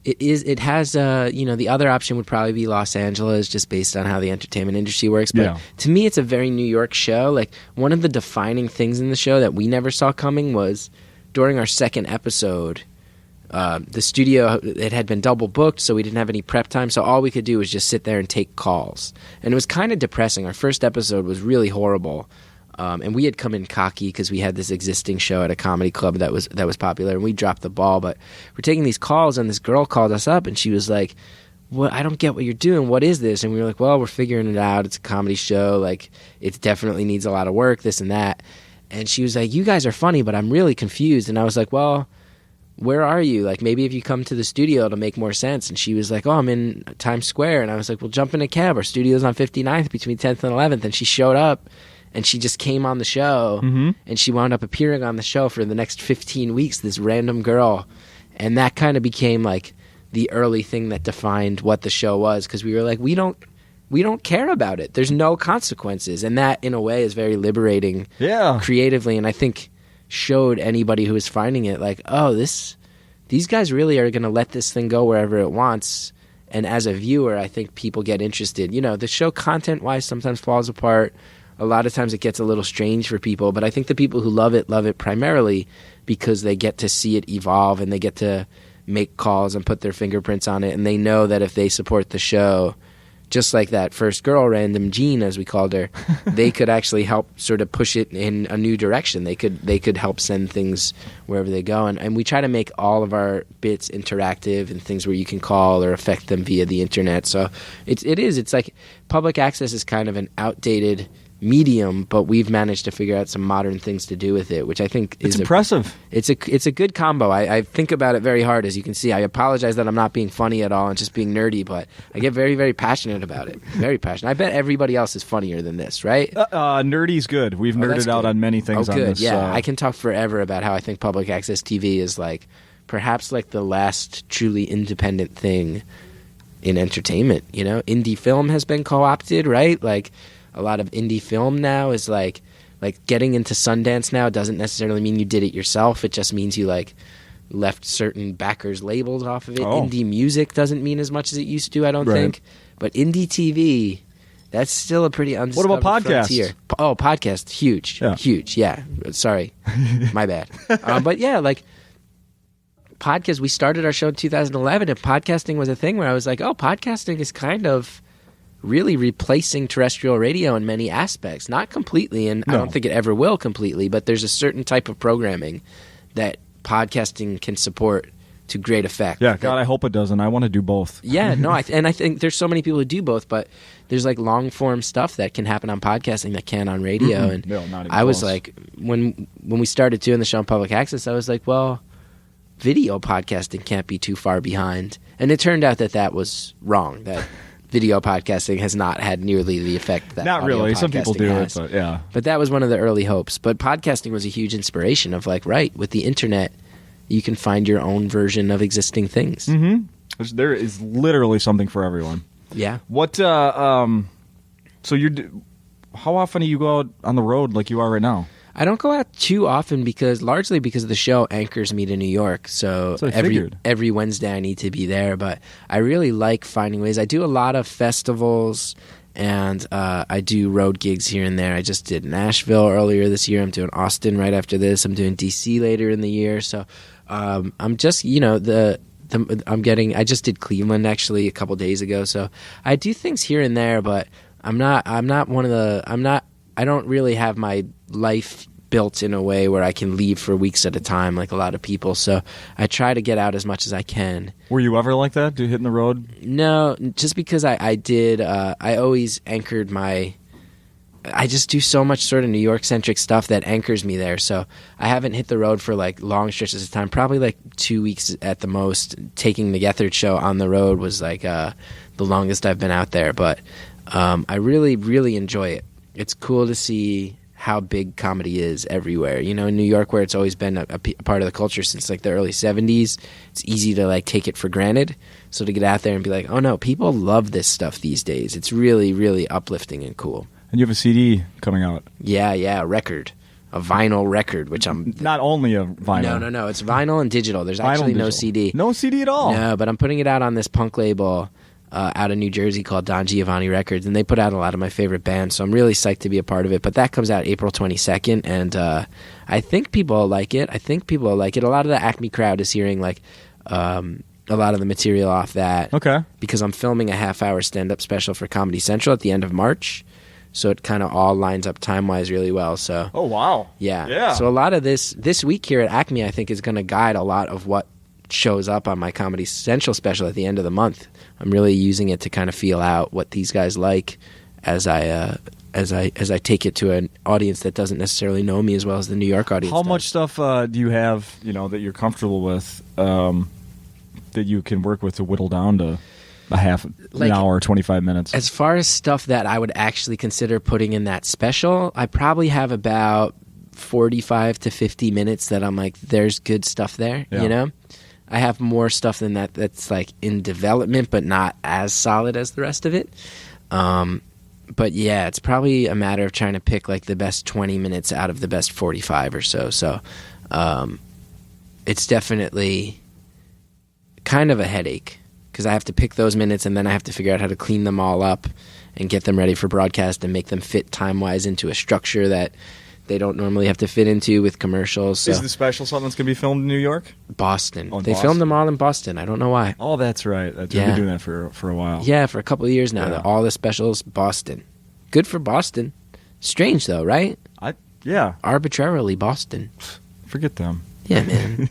it has, you know, the other option would probably be Los Angeles, just based on how the entertainment industry works. But to me, it's a very New York show. Like, one of the defining things in the show that we never saw coming was during our second episode, the studio, it had been double booked, so we didn't have any prep time. So all we could do was just sit there and take calls. And it was kind of depressing. Our first episode was really horrible. And we had come in cocky because we had this existing show at a comedy club that was popular, and we dropped the ball. But we're taking these calls, and this girl called us up, and she was like, "Well, I don't get what you're doing. What is this?" And we were like, "Well, we're figuring it out. It's a comedy show. Like, it definitely needs a lot of work, this and that." And she was like, "You guys are funny, but I'm really confused." And I was like, "Well, where are you? Like, maybe if you come to the studio, it'll make more sense." And she was like, "Oh, I'm in Times Square." And I was like, "Well, jump in a cab. Our studio's on 59th between 10th and 11th." And she showed up. And she just came on the show, and she wound up appearing on the show for the next 15 weeks, this random girl. And that kind of became, like, the early thing that defined what the show was, because we were like, we don't care about it. There's no consequences. And that, in a way, is very liberating creatively, and I think showed anybody who was finding it, like, oh, these guys really are going to let this thing go wherever it wants. And as a viewer, I think people get interested. You know, the show content-wise sometimes falls apart. a lot of times it gets a little strange for people. But I think the people who love it primarily because they get to see it evolve and they get to make calls and put their fingerprints on it. And they know that if they support the show, just like that first girl, Random Jean, as we called her, they could actually help sort of push it in a new direction. They could help send things wherever they go. And we try to make all of our bits interactive and things where you can call or affect them via the internet. So it's like public access is kind of an outdated medium, but we've managed to figure out some modern things to do with it, which I think is
impressive.
It's a good combo. I think about it very hard, as you can see. I apologize that I'm not being funny at all and just being nerdy, but I get very, very passionate about it. Very passionate. I bet everybody else is funnier than this, right?
Nerdy's good. We've nerded out on many things on this.
Yeah, I can talk forever about how I think public access TV is like perhaps like the last truly independent thing in entertainment. You know, indie film has been co-opted, right? Like a lot of indie film now is like getting into Sundance now doesn't necessarily mean you did it yourself. It just means you like left certain backers' labels off of it. Indie music doesn't mean as much as it used to, I don't think. But indie TV, that's still a pretty undiscovered
What about podcasts?
frontier. Podcast, huge. Yeah, sorry, my bad. But yeah, like podcast. We started our show in 2011, and podcasting was a thing where I was like, oh, podcasting is kind of really replacing terrestrial radio in many aspects. Not completely, and I don't think it ever will completely, but there's a certain type of programming that podcasting can support to great effect.
Yeah, God, I hope it doesn't. I want to do both.
Yeah, no, I think there's so many people who do both, but there's like long-form stuff that can happen on podcasting that can on radio. And
no, not even
I was
close.
like, when we started doing the show on public access, I was like, well, video podcasting can't be too far behind. And it turned out that was wrong, that video podcasting has not had nearly the effect that
not
audio
really. Some people
podcasting
do
has.
it, but yeah.
But that was one of the early hopes. But podcasting was a huge inspiration of like, right, with the internet, you can find your own version of existing things.
Mm-hmm. There is literally something for everyone.
Yeah.
What? So how often do you go out on the road like you are right now?
I don't go out too often largely because the show anchors me to New York. So every Wednesday I need to be there. But I really like finding ways. I do a lot of festivals and I do road gigs here and there. I just did Nashville earlier this year. I'm doing Austin right after this. I'm doing DC later in the year. So I'm just, I just did Cleveland actually a couple days ago. So I do things here and there, but I don't really have my life built in a way where I can leave for weeks at a time like a lot of people. So I try to get out as much as I can.
Were you ever like that? Hitting the road?
No, just because I did. I always anchored I just do so much sort of New York-centric stuff that anchors me there. So I haven't hit the road for like long stretches of time, probably like 2 weeks at the most. Taking the Gethard show on the road was like the longest I've been out there. But I really, really enjoy it. It's cool to see how big comedy is everywhere. In New York, where it's always been a part of the culture since like the early 70s, it's easy to like take it for granted. So to get out there and be like, oh no, people love this stuff these days. It's really, really uplifting and cool.
And you have a CD coming out.
Yeah, a record. A vinyl record, which I'm...
Not only a vinyl.
No. It's vinyl and digital. There's actually no CD.
No CD at all?
No, but I'm putting it out on this punk label out of New Jersey called Don Giovanni Records, and they put out a lot of my favorite bands, so I'm really psyched to be a part of it. But that comes out April 22nd, and I think people will like it. A lot of the Acme crowd is hearing like a lot of the material off that.
Okay.
Because I'm filming a half-hour stand-up special for Comedy Central at the end of March. So it kind of all lines up time-wise really well. So
oh, wow.
Yeah. So a lot of this week here at Acme, I think, is going to guide a lot of what shows up on my Comedy Central special at the end of the month. I'm really using it to kind of feel out what these guys like as I take it to an audience that doesn't necessarily know me as well as the New York audience.
How much stuff do you have, that you're comfortable with, that you can work with to whittle down to a half an hour, 25 minutes?
As far as stuff that I would actually consider putting in that special, I probably have about 45 to 50 minutes that I'm like, there's good stuff there, I have more stuff than that that's like in development but not as solid as the rest of it. But yeah, it's probably a matter of trying to pick like the best 20 minutes out of the best 45 or so. So it's definitely kind of a headache because I have to pick those minutes and then I have to figure out how to clean them all up and get them ready for broadcast and make them fit time-wise into a structure that they don't normally have to fit into with commercials. So.
Is the special something that's going to be filmed in New York?
Boston.
Oh,
they
Boston.
filmed them all in Boston. I don't know why.
Oh, that's right. We've been doing that for a while.
Yeah, for a couple of years now.
Yeah.
All the specials, Boston. Good for Boston. Strange, though, right?
Yeah.
Arbitrarily Boston.
Forget them.
Yeah, man.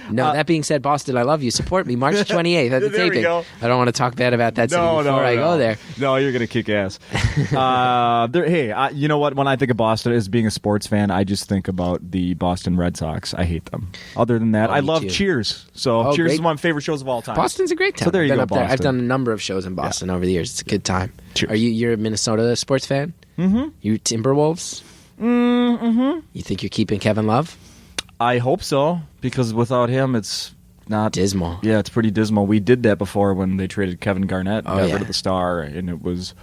No, that being said, Boston, I love you. Support me March 28th at the
There we
taping.
go.
I don't want to talk bad about that city before I go there.
No, you're going to kick ass. You know what? When I think of Boston as being a sports fan, I just think about the Boston Red Sox. I hate them. Other than that, I love
too.
Cheers. So Cheers is one of my favorite shows of all time.
Boston's a great town.
So there you
I've been
go,
up there. I've
Boston.
done a number of shows in Boston over the years. It's a good time.
Cheers.
You're a Minnesota sports fan?
Mm-hmm.
You Timberwolves?
Mm-hmm.
You think you're keeping Kevin Love?
I hope so, because without him, it's not...
Dismal.
Yeah, it's pretty dismal. We did that before when they traded Kevin Garnett and got
yeah.
rid of the star, and it was...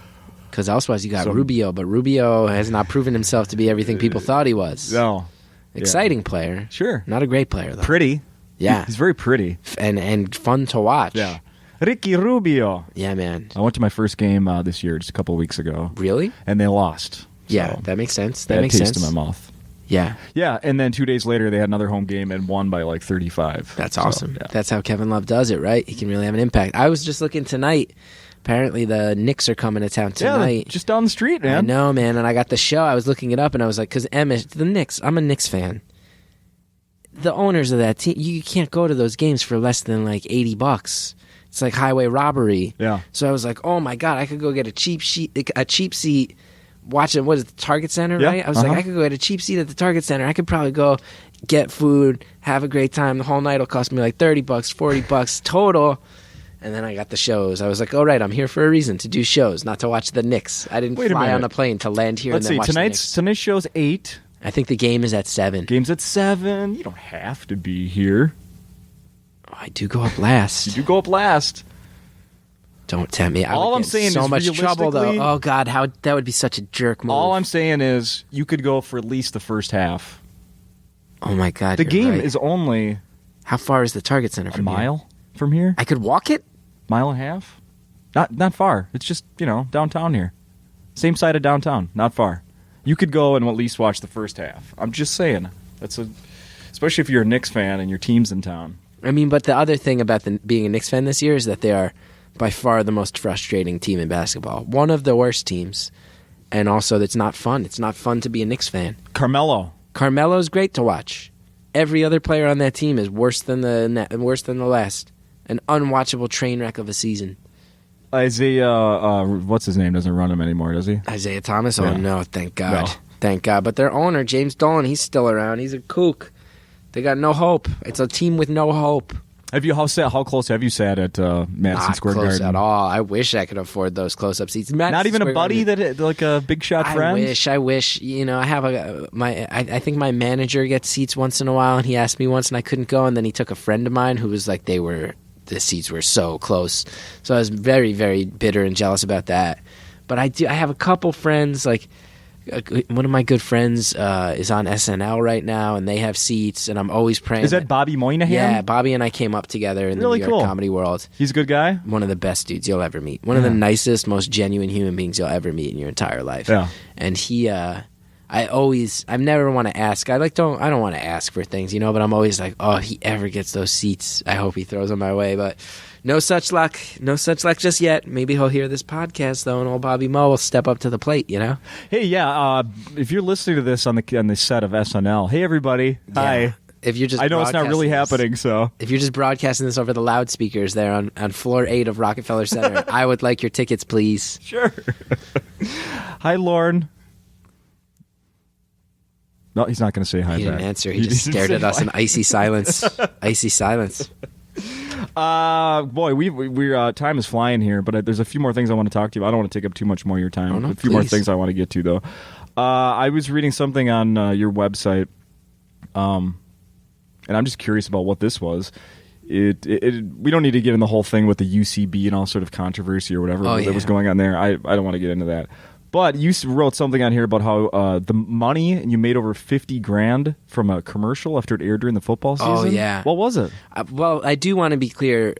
Because elsewise you got Rubio, but Rubio has not proven himself to be everything people thought he was.
No.
Exciting player.
Sure.
Not a great player, though.
Pretty.
Yeah.
He's very pretty.
And fun to watch.
Yeah. Ricky Rubio.
Yeah, man.
I went to my first game this year, just a couple of weeks ago.
Really?
And they lost.
Yeah,
So,
that makes sense.
bad
That makes
taste
sense.
in my mouth.
Yeah.
Yeah, and then 2 days later, they had another home game and won by like 35.
That's
So,
awesome.
yeah.
That's how Kevin Love does it, right? He can really have an impact. I was just looking tonight. Apparently, the Knicks are coming to town tonight.
Yeah, just down the street, man.
I know, man. And I got the show. I was looking it up, and I was like, because the Knicks, I'm a Knicks fan. The owners of that team, you can't go to those games for less than like $80. It's like highway robbery.
Yeah.
So I was like, oh my God, I could go get a cheap seat. Watching, what is it, the Target Center,
Yeah,
right? I was like, I could go get a cheap seat at the Target Center. I could probably go get food, have a great time. The whole night will cost me like $30, $40 total. And then I got the shows. I was like, all right, I'm here for a reason, to do shows, not to watch the Knicks. I didn't fly on a plane to land here
Let's
and then
see,
watch the Knicks.
tonight's show's 8.
I think the game is at 7.
Game's at 7. You don't have to be here.
Oh, I do go up last.
You do go up last.
Don't tempt me. I
All
would
I'm
get in
saying
so
is
much trouble, though.
realistically-
Oh, God, that would be such a jerk move.
All I'm saying is you could go for at least the first half.
Oh, my God,
The
you're
game
right.
is only
How far is the Target Center
a
from here?
mile from here.
I could walk it?
Mile and a half. Not far. It's just, downtown here. Same side of downtown. Not far. You could go and at least watch the first half. I'm just saying. Especially if you're a Knicks fan and your team's in town.
I mean, but the other thing about being a Knicks fan this year is that they are by far the most frustrating team in basketball. One of the worst teams. And also, it's not fun. It's not fun to be a Knicks fan. Carmelo's great to watch. Every other player on that team is worse than the last. An unwatchable train wreck of a season.
Isaiah, what's his name? Doesn't run him anymore, does he?
Isaiah Thomas?
Yeah.
Oh, no. Thank God.
No.
Thank God. But their owner, James Dolan, he's still around. He's a kook. They got no hope. It's a team with no hope.
How close have you sat at Madison
Not
Square
close
Garden?
at all. I wish I could afford those close-up seats.
Not even a buddy like a big shot friend?
I wish. I have I think my manager gets seats once in a while, and he asked me once, and I couldn't go, and then he took a friend of mine who was like, the seats were so close. So I was very, very bitter and jealous about that. But I have a couple friends, like one of my good friends is on SNL right now, and they have seats, and I'm always praying.
Is that Bobby Moynihan?
Yeah, Bobby and I came up together in
Really
the New York
cool.
comedy world.
He's a good guy?
One of the best dudes you'll ever meet. One of the nicest, most genuine human beings you'll ever meet in your entire life.
Yeah.
And he, I never want to ask. I don't want to ask for things, but I'm always like, oh, if he ever gets those seats, I hope he throws them my way. But no such luck. No such luck just yet. Maybe he'll hear this podcast, though, and old Bobby Moe will step up to the plate,
Hey, yeah, if you're listening to this on the set of SNL, hey, everybody.
Yeah.
Hi.
If you're just
I know it's not really
broadcasting
happening, so.
If you're just broadcasting this over the loudspeakers there on floor 8 of Rockefeller Center, I would like your tickets, please.
Sure. Hi, Lauren. No, he's not going to say hi
He
back.
didn't answer. He just stared at us in icy silence. Icy silence.
Boy, we're time is flying here, but there's a few more things I want to talk to you about. I don't want to take up too much more of your time.
Oh, no,
a few more
please.
things I want to get to, though. I was reading something on your website, and I'm just curious about what this was. We don't need to get in the whole thing with the UCB and all sort of controversy or whatever that was going on there. I don't want to get into that. But you wrote something on here about how the money, and you made over $50,000 from a commercial after it aired during the football season.
Oh, yeah.
What was it?
Well, I do want to be clear.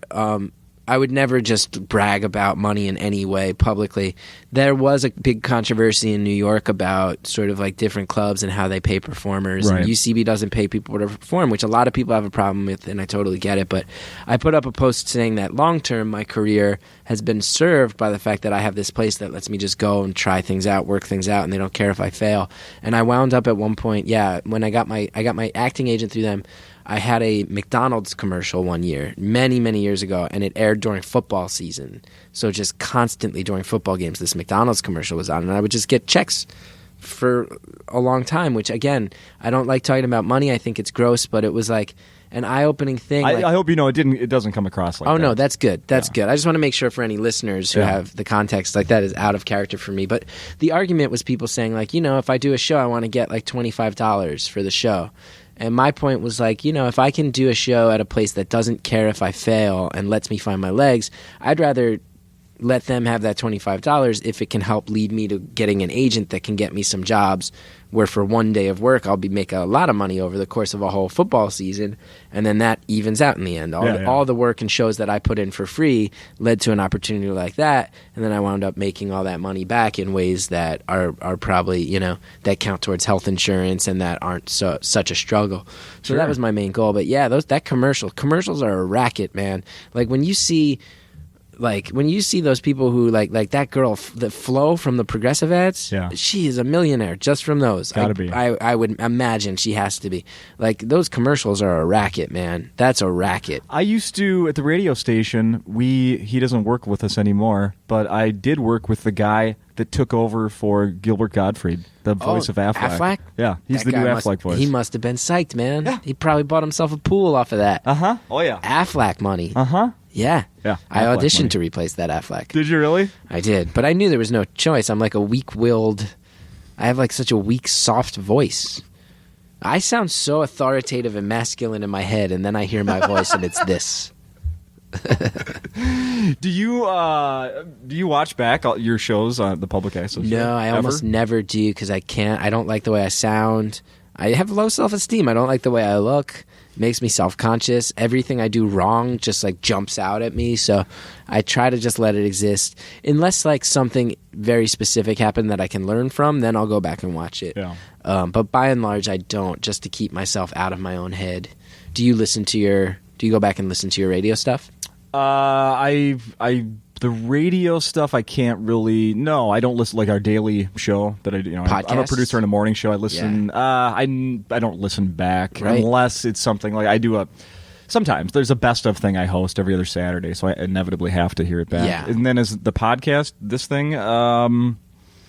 I would never just brag about money in any way publicly. There was a big controversy in New York about sort of like different clubs and how they pay performers.
Right.
And UCB doesn't pay people to perform, which a lot of people have a problem with, and I totally get it. But I put up a post saying that long term, my career has been served by the fact that I have this place that lets me just go and try things out, work things out, and they don't care if I fail. And I wound up at one point, when I got my acting agent through them. I had a McDonald's commercial one year, many, many years ago, and it aired during football season. So just constantly during football games, this McDonald's commercial was on, and I would just get checks for a long time, which, again, I don't like talking about money. I think it's gross, but it was like an eye-opening thing.
I hope you know it doesn't come across like that.
Oh, no, that's good. That's good. I just want to make sure for any listeners who have the context, like that is out of character for me. But the argument was people saying, like, if I do a show, I want to get like $25 for the show. And my point was like, if I can do a show at a place that doesn't care if I fail and lets me find my legs, I'd rather let them have that $25 if it can help lead me to getting an agent that can get me some jobs where for one day of work I'll be making a lot of money over the course of a whole football season, and then that evens out in the end. All the work and shows that I put in for free led to an opportunity like that, and then I wound up making all that money back in ways that are probably, that count towards health insurance and that aren't such a struggle. So that was my main goal. But yeah, commercials are a racket, man. Like when you see those people who like that girl, the Flo from the Progressive ads, she is a millionaire just from those.
Gotta be.
I would imagine she has to be. Like those commercials are a racket, man. That's a racket.
I used to at the radio station. He doesn't work with us anymore, but I did work with the guy that took over for Gilbert Gottfried, the voice of Affleck.
Affleck?
Yeah, he's the new Affleck voice.
He must have been psyched, man. Yeah. He probably bought himself a pool off of that.
Oh yeah.
Affleck money.
Yeah.
I auditioned to replace that Affleck.
Did you really?
I did, but I knew there was no choice. I'm like a weak-willed. I have like such a weak, soft voice. I sound so authoritative and masculine in my head, and then I hear my voice, and it's this.
Do you watch back your shows on the Public Access?
No, I almost never do because I can't. I don't like the way I sound. I have low self-esteem. I don't like the way I look. It makes me self-conscious. Everything I do wrong just like jumps out at me. So I try to just let it exist. Unless like something very specific happened that I can learn from, then I'll go back and watch it. Yeah. But by and large, I don't, just to keep myself out of my own head. Do you go back and listen to your radio stuff?
The radio stuff I can't really. No, I don't listen like our daily show that I do. I'm a producer in a morning show. I listen. Yeah. I don't listen back unless it's something like I do sometimes there's a best of thing I host every other Saturday, so I inevitably have to hear it back. Yeah. And then as the podcast, this thing.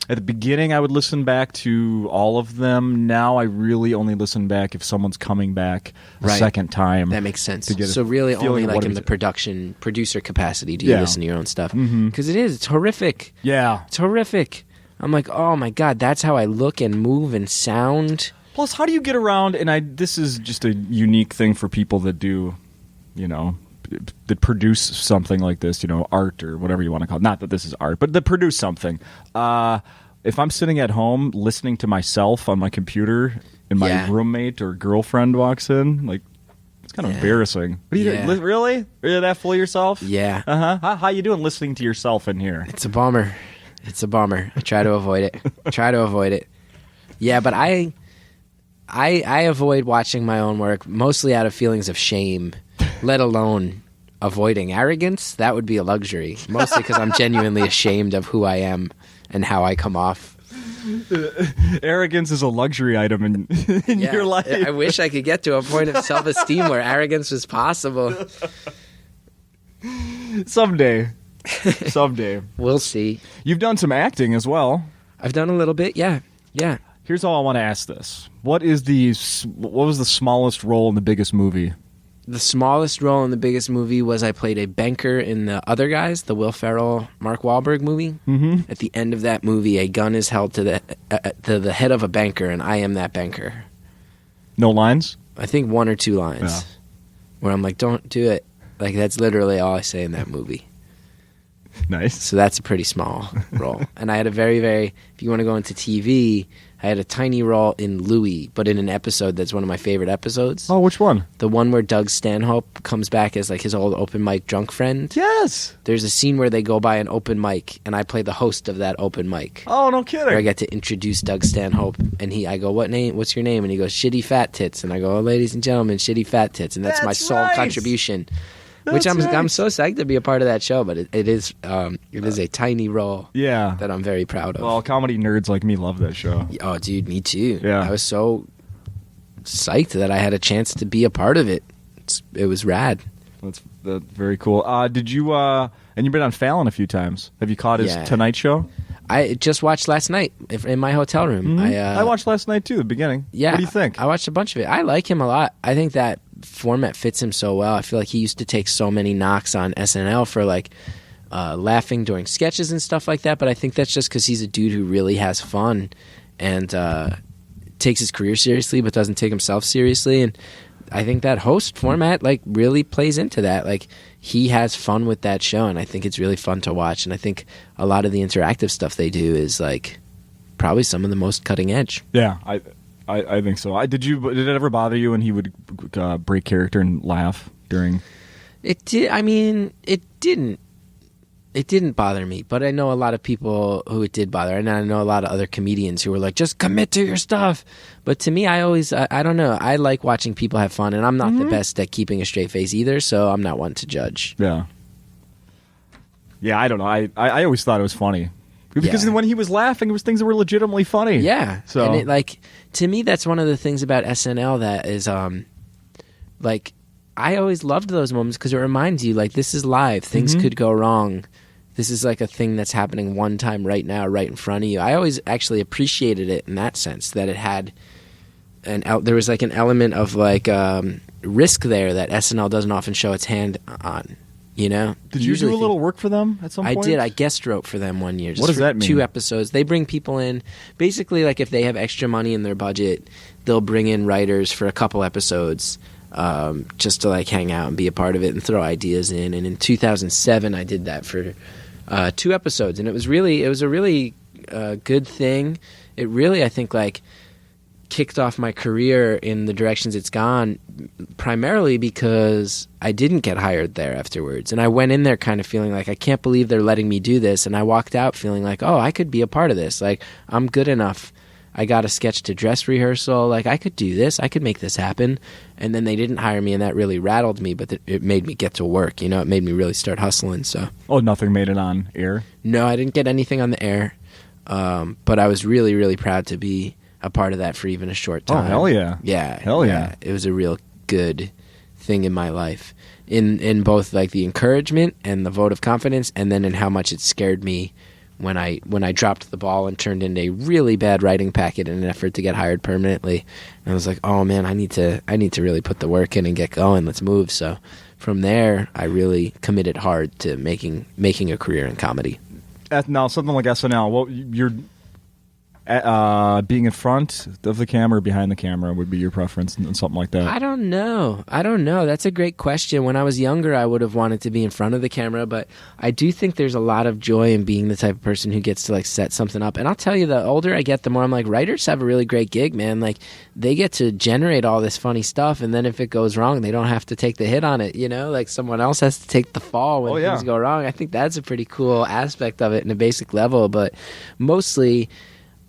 At the beginning, I would listen back to all of them. Now I really only listen back if someone's coming back a second time.
That makes sense. So really only like in the producer capacity do you listen to your own stuff. Because it's horrific.
Yeah.
It's horrific. I'm like, oh my God, that's how I look and move and sound.
Plus, how do you get around, and this is just a unique thing for people that do, that produce something like this, art or whatever you want to call it. Not that this is art, but that produce something. If I'm sitting at home listening to myself on my computer and my roommate or girlfriend walks in, like, it's kind of embarrassing. What are you doing? Really? Are you that full of yourself?
Yeah.
How you doing listening to yourself in here?
It's a bummer. I try to avoid it. Yeah, but I avoid watching my own work mostly out of feelings of shame, let alone avoiding arrogance. That would be a luxury, mostly because I'm genuinely ashamed of who I am and how I come off.
Arrogance is a luxury item in your life.
I wish I could get to a point of self-esteem where arrogance was possible.
Someday.
We'll see.
You've done some acting as well.
I've done a little bit, yeah.
Here's all I want to ask this. What was the smallest role in the biggest movie?
The smallest role in the biggest movie was I played a banker in The Other Guys, the Will Ferrell, Mark Wahlberg movie. Mm-hmm. At the end of that movie, a gun is held to the head of a banker, and I am that banker.
No lines?
I think one or two lines. Yeah. Where I'm like, don't do it. Like, that's literally all I say in that movie.
Nice.
So that's a pretty small role. And I had a very, very, if you want to go into TV, I had a tiny role in Louie, but in an episode that's one of my favorite episodes.
Oh, which one?
The one where Doug Stanhope comes back as like his old open mic drunk friend.
Yes.
There's a scene where they go by an open mic, and I play the host of that open mic.
Oh, no kidding.
Where I get to introduce Doug Stanhope, and I go, what's your name? And he goes, Shitty Fat Tits. And I go, oh, ladies and gentlemen, Shitty Fat Tits. And that's my sole
right.
contribution.
That's
Which I'm
right.
so psyched to be a part of that show, but it is a tiny role that I'm very proud of.
Well, comedy nerds like me love that show.
Oh, dude, me too.
Yeah.
I was so psyched that I had a chance to be a part of it. It was rad.
That's very cool. Did you, and you've been on Fallon a few times. Have you caught his Tonight Show?
I just watched last night in my hotel room.
Mm-hmm. I watched last night too, the beginning.
Yeah.
What do you think?
I watched a bunch of it. I like him a lot. I think that format fits him so well. I feel like he used to take so many knocks on SNL for like laughing during sketches and stuff like that, but I think that's just because he's a dude who really has fun and takes his career seriously but doesn't take himself seriously. And I think that host format like really plays into that. Like he has fun with that show, and I think it's really fun to watch. And I think a lot of the interactive stuff they do is like probably some of the most cutting edge.
Yeah, I think so. Did it ever bother you when he would break character and laugh during?
It did. I mean, it didn't. It didn't bother me, but I know a lot of people who it did bother, and I know a lot of other comedians who were like, "Just commit to your stuff." But to me, I don't know. I like watching people have fun, and I'm not the best at keeping a straight face either, so I'm not one to judge.
Yeah. Yeah, I don't know. I always thought it was funny. Because when he was laughing, it was things that were legitimately funny.
Yeah.
So,
and it, like, to me, that's one of the things about SNL that is, like, I always loved those moments because it reminds you, like, this is live. Things could go wrong. This is like a thing that's happening one time right now, right in front of you. I always actually appreciated it in that sense, that it had there was like an element of like risk there that SNL doesn't often show its hand on. You know?
Did you do a little work for them at some point?
I did. I guest wrote for them one year.
What does that mean?
2 episodes. They bring people in. Basically, like if they have extra money in their budget, they'll bring in writers for a couple episodes just to like hang out and be a part of it and throw ideas in. And in 2007, I did that for 2 episodes, and it was a really good thing. It really, I think, like kicked off my career in the directions it's gone, primarily because I didn't get hired there afterwards. And I went in there kind of feeling like, I can't believe they're letting me do this. And I walked out feeling like, oh, I could be a part of this. Like, I'm good enough. I got a sketch to dress rehearsal. Like, I could do this. I could make this happen. And then they didn't hire me, and that really rattled me, but it made me get to work. You know, it made me really start hustling. So.
Oh, nothing made it on air?
No, I didn't get anything on the air. But I was really, really proud to be a part of that for even a short time.
Oh, hell yeah.
Yeah.
Hell yeah.
It was a real good thing in my life. In both like the encouragement and the vote of confidence, and then in how much it scared me when I dropped the ball and turned in a really bad writing packet in an effort to get hired permanently. And I was like, oh man, I need to really put the work in and get going. Let's move. So from there, I really committed hard to making a career in comedy.
Now, something like SNL, well, you're being in front of the camera or behind the camera would be your preference, and something like that.
I don't know. That's a great question. When I was younger, I would have wanted to be in front of the camera, but I do think there's a lot of joy in being the type of person who gets to like set something up. And I'll tell you, the older I get, the more I'm like, writers have a really great gig, man. Like, they get to generate all this funny stuff, and then if it goes wrong, they don't have to take the hit on it, you know? Like, someone else has to take the fall when things go wrong. I think that's a pretty cool aspect of it in a basic level, but mostly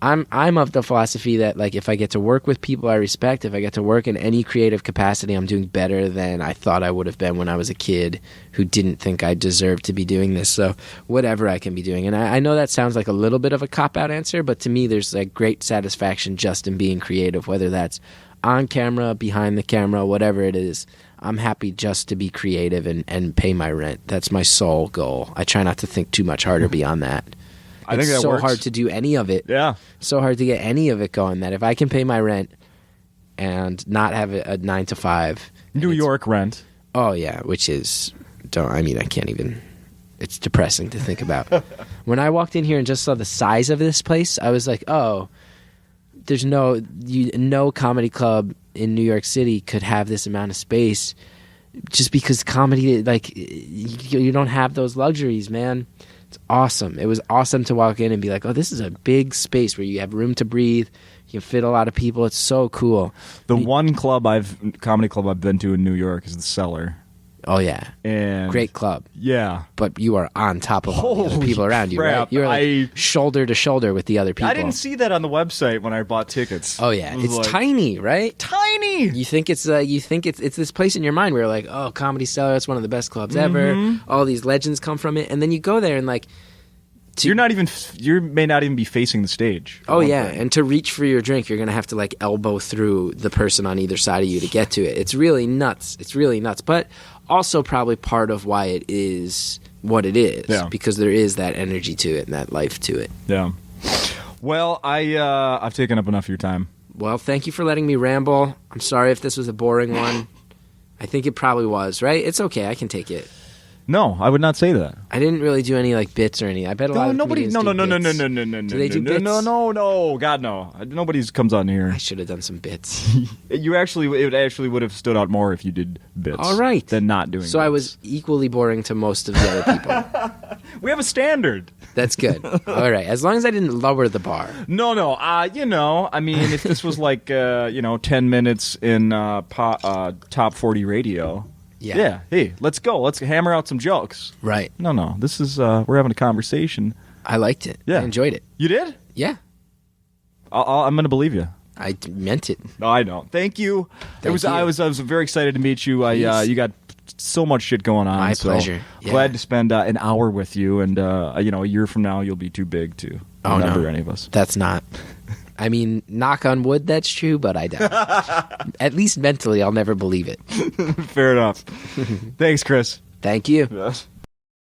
I'm of the philosophy that, like, if I get to work with people I respect, if I get to work in any creative capacity, I'm doing better than I thought I would have been when I was a kid who didn't think I deserved to be doing this. So whatever I can be doing. And I know that sounds like a little bit of a cop-out answer, but to me there's like great satisfaction just in being creative, whether that's on camera, behind the camera, whatever it is. I'm happy just to be creative and pay my rent. That's my sole goal. I try not to think too much harder beyond that.
I think that
so
works.
hard to do any of it.
Yeah.
So hard to get any of it going that if I can pay my rent and not have a 9 to 5.
New York rent.
Oh, yeah, which is, I can't even, it's depressing to think about. When I walked in here and just saw the size of this place, I was like, oh, there's no comedy club in New York City could have this amount of space just because comedy, like, you don't have those luxuries, man. It's awesome. It was awesome to walk in and be like, oh, this is a big space where you have room to breathe. You can fit a lot of people. It's so cool.
The one comedy club I've been to in New York is the Cellar.
Oh, yeah.
And
great club.
Yeah.
But you are on top of all the other people around you,
crap.
right? You're like shoulder to shoulder with the other people.
I didn't see that on the website when I bought tickets.
Oh, yeah. It's
like,
tiny, right?
Tiny!
You think it's this place in your mind where you're like, oh, Comedy Cellar, it's one of the best clubs ever. All these legends come from it. And then you go there and like... you may not even be facing the stage. Oh, yeah. And to reach for your drink, you're going to have to like elbow through the person on either side of you to get to it. It's really nuts. But also probably part of why it is what it is.
Yeah.
Because there is that energy to it and that life to it.
Yeah. Well, I've taken up enough of your time.
Well, thank you for letting me ramble. I'm sorry if this was a boring one. I think it probably was, right? It's okay. I can take it.
No, I would not say that.
I didn't really do any like bits or anything. I bet a lot of comedians do bits. Do they do bits?
No, God, no. Nobody comes on here.
I should have done some bits.
It would have stood out more if you did bits.
All right.
Than not doing.
So
bits.
I was equally boring to most of the other people.
We have a standard.
That's good. All right, as long as I didn't lower the bar.
No. I mean, if this was like 10 minutes in top 40 radio. Yeah. Hey, let's go. Let's hammer out some jokes.
Right.
No. This is we're having a conversation.
I liked it.
Yeah.
I enjoyed it.
You did?
Yeah.
I'm going to believe you.
I meant it.
No, I know. Thank you. I was very excited to meet you. You got so much shit going on.
My pleasure. Yeah.
Glad to spend an hour with you. And a year from now, you'll be too big to remember any of us.
That's not. I mean, knock on wood, that's true, but I doubt it. At least mentally, I'll never believe it.
Fair enough. Thanks, Chris.
Thank you.
Yes.